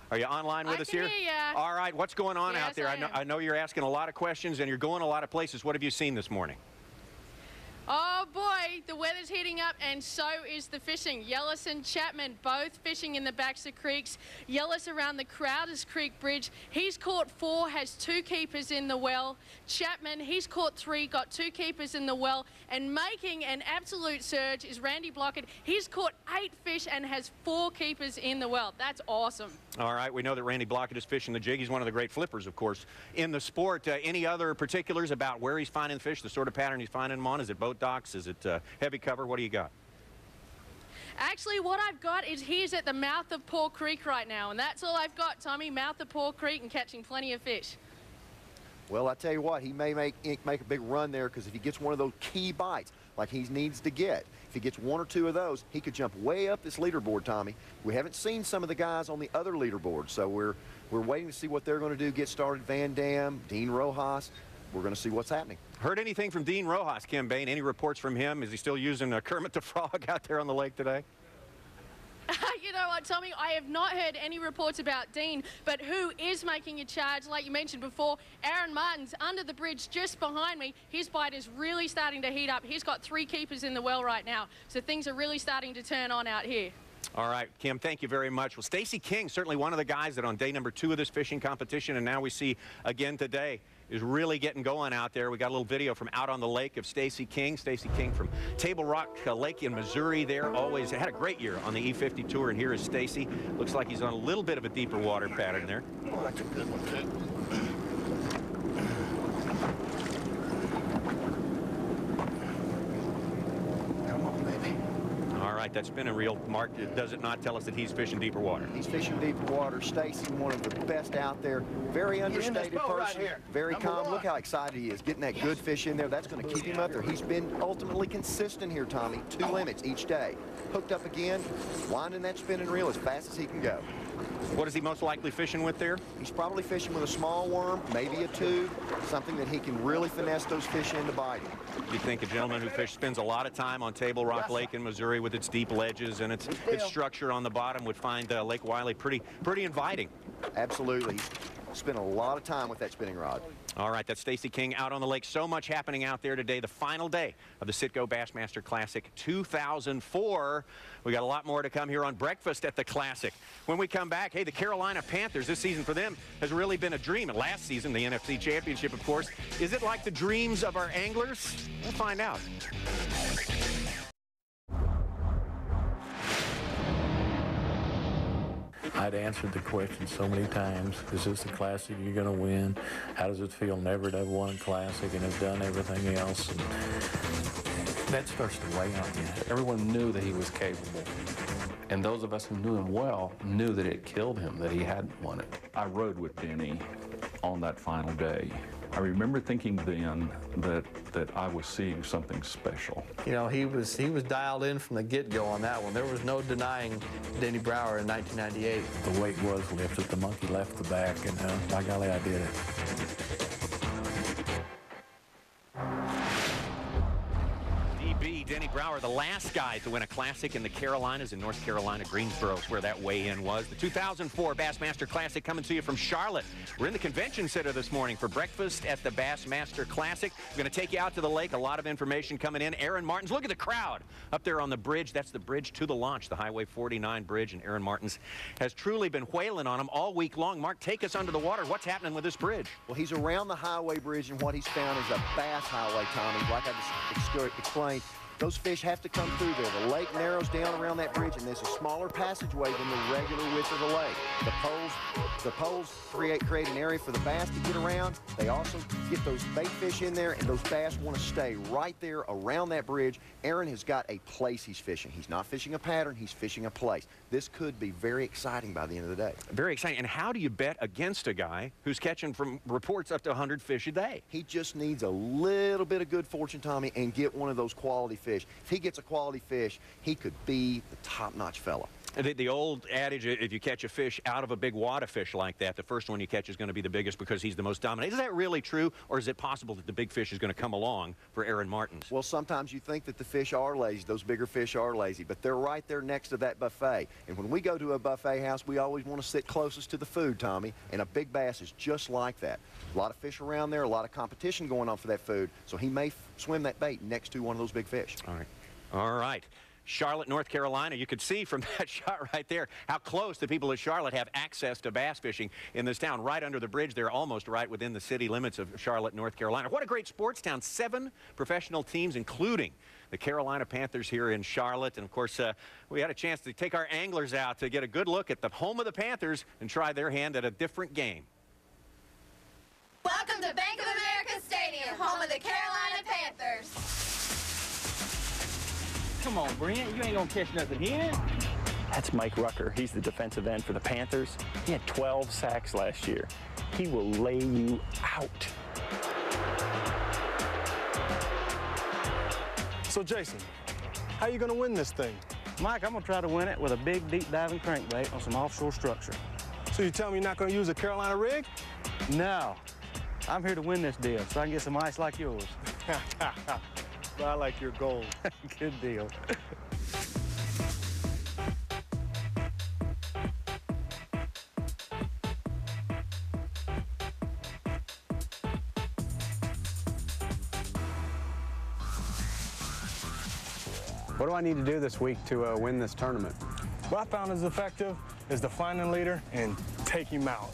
Are you online with us here? I can hear ya. All right, what's going on Yes, out there? I know you're asking a lot of questions and you're going a lot of places. What have you seen this morning? Oh boy, the weather's heating up and so is the fishing. Yellis and Chapman both fishing in the Baxter Creeks. Yellis around the Crowders Creek Bridge. He's caught 4, has 2 keepers in the well. Chapman, he's caught 3, got 2 keepers in the well. And making an absolute surge is Randy Blockett. He's caught 8 fish and has 4 keepers in the well. That's awesome. All right, we know that Randy Blockett is fishing the jig. He's one of the great flippers, of course, in the sport. Any other particulars about where he's finding fish, the sort of pattern he's finding them on? Is it boat docks? Is it heavy cover? What do you got? Actually, what I've got is he's at the mouth of Paw Creek right now, and that's all I've got, Tommy. Mouth of Paw Creek and catching plenty of fish. Well, I tell you what, he may make a big run there, because if he gets one of those key bites like he needs to get, if he gets 1 or 2 of those, he could jump way up this leaderboard, Tommy. We haven't seen some of the guys on the other leaderboard, so we're waiting to see what they're going to do. Get started. Van Dam, Dean Rojas. We're going to see what's happening. Heard anything from Dean Rojas, Kim Bain? Any reports from him? Is he still using Kermit the Frog out there on the lake today? You know what, Tommy, I have not heard any reports about Dean, but who is making a charge, like you mentioned before, Aaron Martins under the bridge just behind me. His bite is really starting to heat up. He's got 3 keepers in the well right now, so things are really starting to turn on out here. All right, Kim, thank you very much. Well, Stacey King, certainly one of the guys that on day number 2 of this fishing competition, and now we see again today, is really getting going out there. We got a little video from out on the lake of Stacey King. Stacey King from Table Rock Lake in Missouri there. Always had a great year on the E50 Tour, and here is Stacey. Looks like he's on a little bit of a deeper water pattern there. Oh, that's a good one, too. All right, that spinning reel, Mark, does it not tell us that he's fishing deeper water? He's fishing deeper water. Stacey, one of the best out there. Very understated person. Right, very calm. Look how excited he is getting that good fish in there. That's going to keep him up there. He's been ultimately consistent here, Tommy. 2 limits each day. Hooked up again, winding that spinning reel as fast as he can go. What is he most likely fishing with there? He's probably fishing with a small worm, maybe a tube, something that he can really finesse those fish into biting. You think a gentleman who spends a lot of time on Table Rock Lake in Missouri with its deep ledges and its structure on the bottom would find Lake Wylie pretty inviting. Absolutely. Spent a lot of time with that spinning rod. All right, that's Stacey King out on the lake. So much happening out there today. The final day of the CITGO Bassmaster Classic 2004. We got a lot more to come here on Breakfast at the Classic. When we come back, hey, the Carolina Panthers, this season for them has really been a dream. And last season, the NFC Championship, of course. Is it like the dreams of our anglers? We'll find out. I'd answered the question so many times. Is this the Classic you're going to win? How does it feel never to have won a Classic and have done everything else? And that starts to weigh on you. Everyone knew that he was capable. And those of us who knew him well knew that it killed him, that he hadn't won it. I rode with Denny on that final day. I remember thinking then that I was seeing something special. You know, he was dialed in from the get-go on that one. There was no denying Denny Brower in 1998. The weight was lifted, the monkey left the back, and by golly, I did it. DB Denny Brower, the last guy to win a Classic in the Carolinas, in North Carolina. Greensboro is where that weigh-in was. The 2004 Bassmaster Classic coming to you from Charlotte. We're in the convention center this morning for breakfast at the Bassmaster Classic. We're going to take you out to the lake. A lot of information coming in. Aaron Martins, look at the crowd up there on the bridge. That's the bridge to the launch, the Highway 49 bridge, and Aaron Martins has truly been whaling on them all week long. Mark, take us under the water. What's happening with this bridge? Well, he's around the highway bridge, and what he's found is a bass highway, Tommy. Like I just explained, those fish have to come through there. The lake narrows down around that bridge, and there's a smaller passageway than the regular width of the lake. The poles create an area for the bass to get around. They also get those bait fish in there, and those bass want to stay right there around that bridge. Aaron has got a place he's fishing. He's not fishing a pattern, he's fishing a place. This could be very exciting by the end of the day. Very exciting. And how do you bet against a guy who's catching, from reports, up to 100 fish a day? He just needs a little bit of good fortune, Tommy, and get one of those quality fish. If he gets a quality fish, he could be the top-notch fella. The old adage, if you catch a fish out of a big wad of fish like that, the first one you catch is going to be the biggest because he's the most dominant. Is that really true, or is it possible that the big fish is going to come along for Aaron Martins? Well, sometimes you think that the fish are lazy, those bigger fish are lazy, but they're right there next to that buffet. And when we go to a buffet house, we always want to sit closest to the food, Tommy, and a big bass is just like that. A lot of fish around there, a lot of competition going on for that food, so he may swim that bait next to one of those big fish. All right. All right. Charlotte, North Carolina, you could see from that shot right there how close the people of Charlotte have access to bass fishing in this town. Right under the bridge, they're almost right within the city limits of Charlotte, North Carolina. What a great sports town. 7 professional teams, including the Carolina Panthers here in Charlotte. And, of course, we had a chance to take our anglers out to get a good look at the home of the Panthers and try their hand at a different game. Welcome to Bank of America Stadium, home of the Carolina Panthers. Come on, Brent, you ain't gonna catch nothing here. That's Mike Rucker. He's the defensive end for the Panthers. He had 12 sacks last year. He will lay you out. So, Jason, how you gonna win this thing? Mike, I'm gonna try to win it with a big, deep diving crankbait on some offshore structure. So you tell me you're not gonna use a Carolina rig? No. I'm here to win this deal so I can get some ice like yours. But I like your gold. Good deal. What do I need to do this week to win this tournament? What I found is effective is to find a leader and take him out.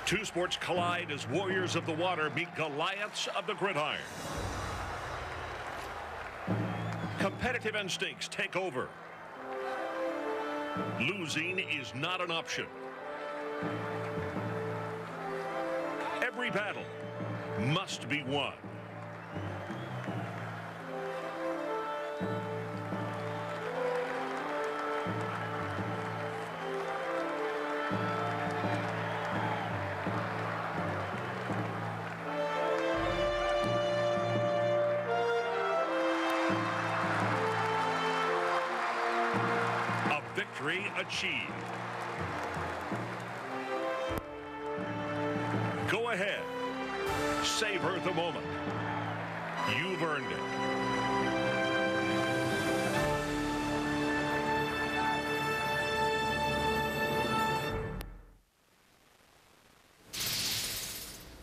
Two sports collide as warriors of the water meet Goliaths of the gridiron. Competitive instincts take over. Losing is not an option. Every battle must be won. Victory achieved. Go ahead. Savor the moment. You've earned it.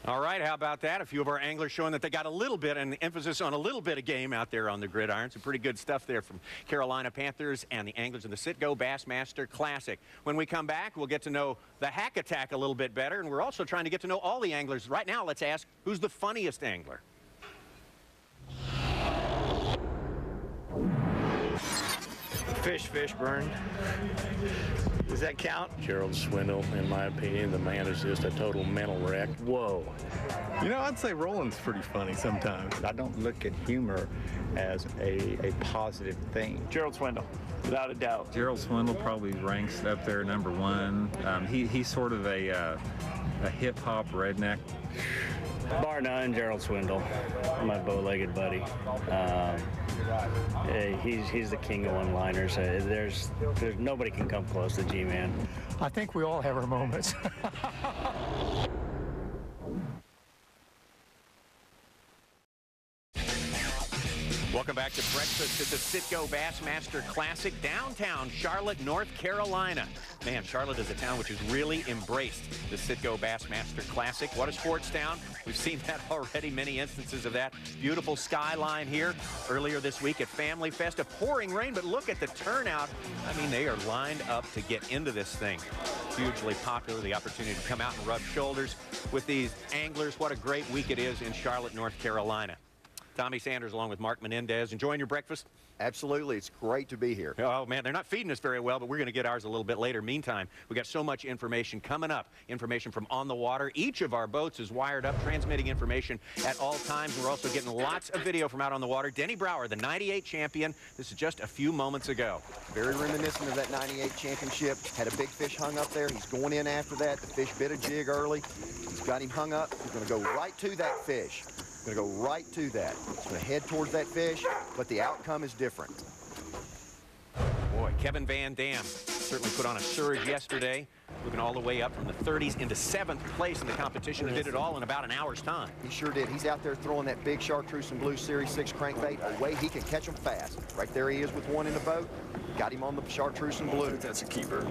All right, how about that? A few of our anglers showing that they got a little bit, an emphasis on a little bit of game out there on the gridiron. Some pretty good stuff there from Carolina Panthers and the anglers in the CITGO Bassmaster Classic. When we come back, we'll get to know the hack attack a little bit better, and we're also trying to get to know all the anglers. Right now, let's ask, who's the funniest angler? Fish burned. Does that count? Gerald Swindle, in my opinion, the man is just a total mental wreck. Whoa. You know, I'd say Roland's pretty funny sometimes. I don't look at humor as a positive thing. Gerald Swindle, without a doubt. Gerald Swindle probably ranks up there #1. He's sort of a hip-hop redneck. Bar none, Gerald Swindle, my bow-legged buddy. He's the king of one-liners. There's nobody can come close to G-Man. I think we all have our moments. Welcome back to breakfast at the CITGO Bassmaster Classic, downtown Charlotte, North Carolina. Man, Charlotte is a town which has really embraced the CITGO Bassmaster Classic. What a sports town. We've seen that already, many instances of that. Beautiful skyline here earlier this week at Family Fest. A pouring rain, but look at the turnout. I mean, they are lined up to get into this thing. Hugely popular, the opportunity to come out and rub shoulders with these anglers. What a great week it is in Charlotte, North Carolina. Tommy Sanders along with Mark Menendez. Enjoying your breakfast? Absolutely. It's great to be here. Oh, man, they're not feeding us very well, but we're going to get ours a little bit later. Meantime, we got so much information coming up. Information from on the water. Each of our boats is wired up, transmitting information at all times. We're also getting lots of video from out on the water. Denny Brower, the 98 champion. This is just a few moments ago. Very reminiscent of that 98 championship. Had a big fish hung up there. He's going in after that. The fish bit a jig early. He's got him hung up. He's going to go right to that fish. Going to go right to that. It's going to head towards that fish, but the outcome is different. Boy, Kevin Van Dam certainly put on a surge yesterday, moving all the way up from the 30s into 7th place in the competition, and did it all in about an hour's time. He sure did. He's out there throwing that big Chartreuse and Blue Series 6 crankbait away. He can catch them fast. Right there he is with one in the boat. Got him on the Chartreuse and Blue. That's a keeper.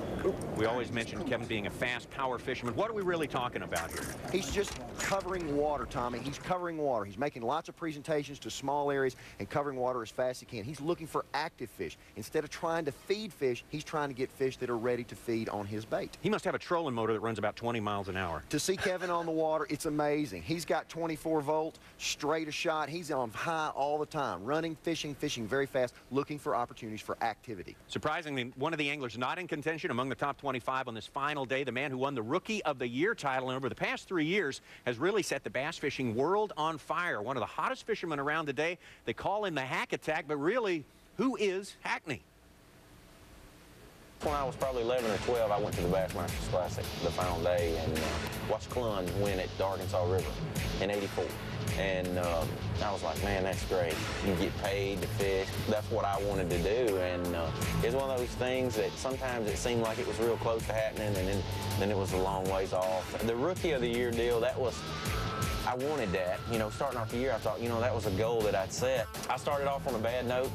We always mention Kevin being a fast power fisherman. What are we really talking about here? He's just covering water, Tommy. He's covering water. He's making lots of presentations to small areas and covering water as fast as he can. He's looking for active fish. Instead of trying to feed fish, he's trying to get fish that are ready to feed on his bait. He must have a trolling motor that runs about 20 miles an hour. To see Kevin on the water, it's amazing. He's got 24 volt, straight a shot. He's on high all the time, running, fishing very fast, looking for opportunities for activity. Surprisingly, one of the anglers not in contention among the top 25 on this final day, the man who won the Rookie of the Year title and over the past 3 years has really set the bass fishing world on fire. One of the hottest fishermen around today. They call him the Hack Attack, but really, who is Hackney? When I was probably 11 or 12, I went to the Bassmasters Classic the final day and watched Clun win at the Arkansas River in '84. And I was like, man, that's great. You get paid to fish. That's what I wanted to do. And it's one of those things that sometimes it seemed like it was real close to happening, and then it was a long ways off. The Rookie of the Year deal, I wanted that. You know, starting off the year, I thought, you know, that was a goal that I'd set. I started off on a bad note,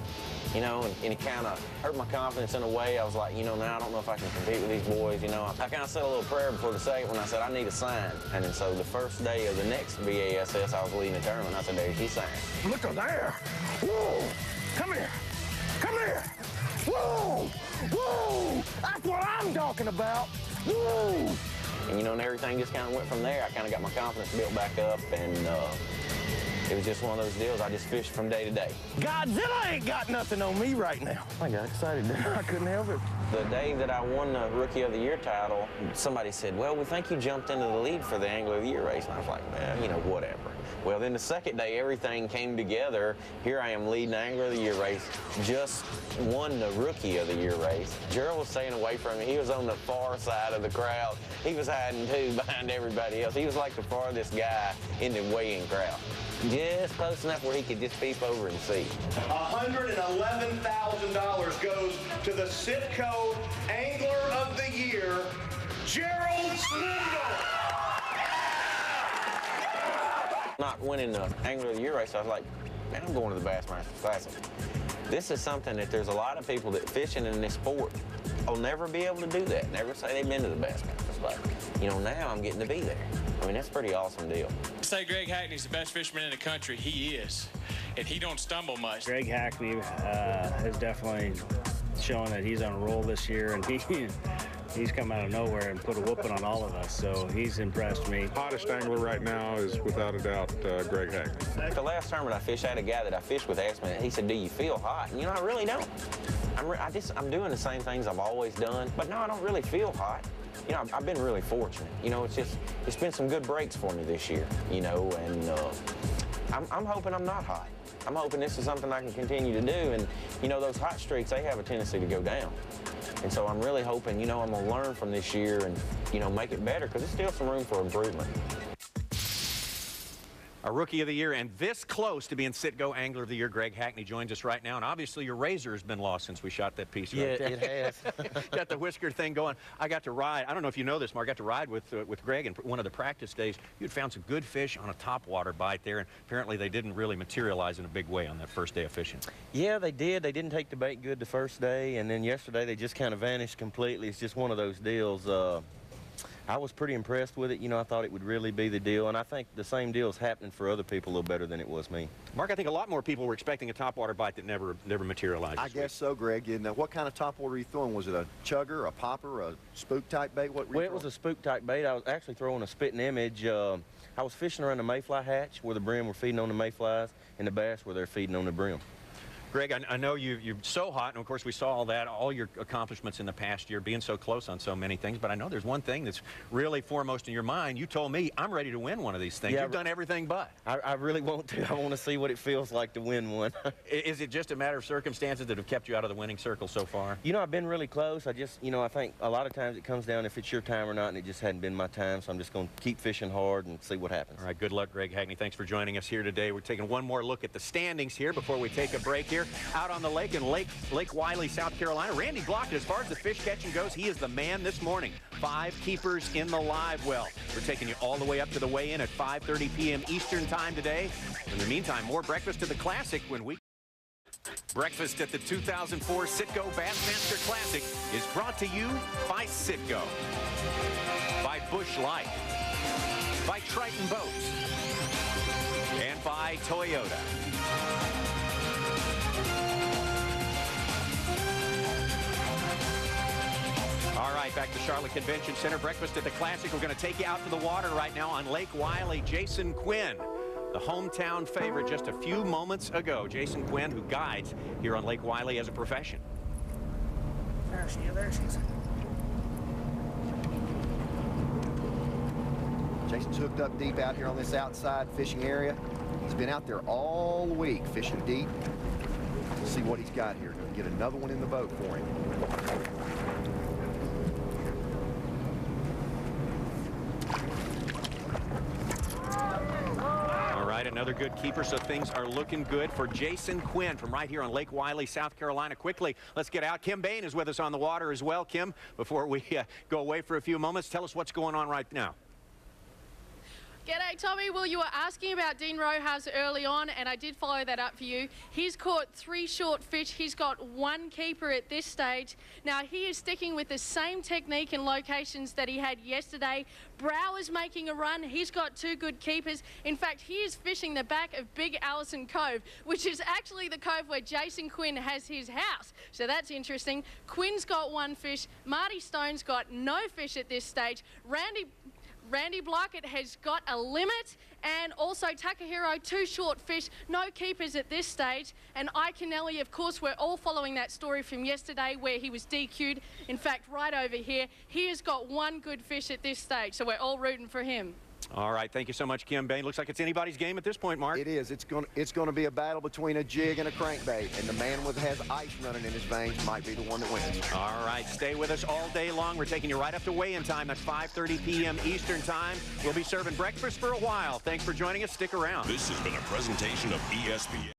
you know, and it kind of hurt my confidence in a way. I was like, you know, now I don't know if I can compete with these boys, you know. I kind of said a little prayer before the second when I said, I need a sign. And then so the first day of the next BASS, I was leading the tournament. I said, there's your sign. Look at there. Whoa. Come here. Come here. Whoa. Whoa. That's what I'm talking about. Whoa. And, you know, and everything just kind of went from there. I kind of got my confidence built back up, and it was just one of those deals. I just fished from day to day. Godzilla ain't got nothing on me right now. I got excited there. I couldn't help it. The day that I won the Rookie of the Year title, somebody said, well, we think you jumped into the lead for the Angler of the Year race. And I was like, man, you know, whatever. Well, then the second day, everything came together. Here I am leading the Angler of the Year race, just won the Rookie of the Year race. Gerald was staying away from me. He was on the far side of the crowd. He was hiding, too, behind everybody else. He was like the farthest guy in the weighing crowd. Just close enough where he could just peep over and see. $111,000 goes to the CITGO Angler of the Year, Gerald Swindle. Not winning the Angler of the Year race, I was like, man, I'm going to the Bassmaster Classic. This is something that there's a lot of people that fishing in this sport will never be able to do that. Never say they've been to the Bassmaster Classic. You know, now I'm getting to be there. I mean, that's a pretty awesome deal. I say Greg Hackney's the best fisherman in the country. He is. And he don't stumble much. Greg Hackney has definitely shown that he's on a roll this year, and he's come out of nowhere and put a whooping on all of us, so he's impressed me. Hottest angler right now is, without a doubt, Greg Hackney. The last tournament I fished, I had a guy that I fished with ask me, he said, do you feel hot? And, you know, I really don't. I'm doing the same things I've always done, but no, I don't really feel hot. You know, I've been really fortunate. You know, it's been some good breaks for me this year, you know, and I'm hoping I'm not hot. I'm hoping this is something I can continue to do, and, you know, those hot streaks, they have a tendency to go down. And so I'm really hoping, you know, I'm going to learn from this year and, you know, make it better, because there's still some room for improvement. Our Rookie of the Year, and this close to being CITGO Angler of the Year, Greg Hackney joins us right now. And obviously your razor has been lost since we shot that piece right there. Yeah, it has. Got the whisker thing going. I got to ride, I don't know if you know this, Mark, I got to ride with Greg in one of the practice days. You had found some good fish on a topwater bite there, and apparently they didn't really materialize in a big way on that first day of fishing. Yeah, they did. They didn't take the bait good the first day, and then yesterday they just kind of vanished completely. It's just one of those deals. I was pretty impressed with it. You know, I thought it would really be the deal, and I think the same deal is happening for other people a little better than it was me. Mark, I think a lot more people were expecting a topwater bite that never materialized. I guess so, Greg. And what kind of topwater were you throwing? Was it a chugger, a popper, a spook type bait? What were you Well, it was a spook type bait. I was actually throwing a spitting image. I was fishing around the mayfly hatch where the brim were feeding on the mayflies, and the bass where they're feeding on the brim. Greg, I know you're so hot, and of course we saw all that, all your accomplishments in the past year, being so close on so many things, but I know there's one thing that's really foremost in your mind. You told me, I'm ready to win one of these things. Yeah, You've done everything but. I really want to. I want to see what it feels like to win one. Is it just a matter of circumstances that have kept you out of the winning circle so far? You know, I've been really close. I just, you know, I think a lot of times it comes down if it's your time or not, and it just hadn't been my time, so I'm just going to keep fishing hard and see what happens. All right, good luck, Greg Hackney. Thanks for joining us here today. We're taking one more look at the standings here before we take a break here. Out on the lake in Lake Wylie, South Carolina. Randy Block, as far as the fish catching goes, he is the man this morning. 5 keepers in the live well. We're taking you all the way up to the weigh-in at 5:30 p.m. Eastern time today. In the meantime, more Breakfast at the Classic when we... Breakfast at the 2004 CITGO Bassmaster Classic is brought to you by CITGO, by Busch Light, by Triton Boats, and by Toyota. All right, back to Charlotte Convention Center. Breakfast at the Classic. We're going to take you out to the water right now on Lake Wylie. Jason Quinn, the hometown favorite just a few moments ago. Jason Quinn, who guides here on Lake Wylie as a profession. There she is. Jason's hooked up deep out here on this outside fishing area. He's been out there all week fishing deep. Let's see what he's got here. Gonna get another one in the boat for him. Another good keeper, so things are looking good for Jason Quinn from right here on Lake Wylie, South Carolina. Quickly, let's get out. Kim Bain is with us on the water as well. Kim, before we go away for a few moments, tell us what's going on right now. G'day, Tommy. Well, you were asking about Dean Rojas early on, and I did follow that up for you. He's caught 3 short fish. He's got 1 keeper at this stage. Now, he is sticking with the same technique and locations that he had yesterday. Brow is making a run. He's got 2 good keepers. In fact, he is fishing the back of Big Allison Cove, which is actually the cove where Jason Quinn has his house. So that's interesting. Quinn's got 1 fish. Marty Stone's got no fish at this stage. Randy Blockett has got a limit, and also Takahiro 2 short fish, no keepers at this stage. And Iaconelli, of course, we're all following that story from yesterday where he was DQ'd. In fact, right over here, he has got 1 good fish at this stage, so we're all rooting for him. All right, thank you so much, Kim Bain. Looks like it's anybody's game at this point, Mark. It is. It's going to be a battle between a jig and a crankbait, and the man with has ice running in his veins might be the one that wins. All right, stay with us all day long. We're taking you right up to weigh-in time. That's 5:30 p.m. Eastern time. We'll be serving breakfast for a while. Thanks for joining us. Stick around. This has been a presentation of ESPN.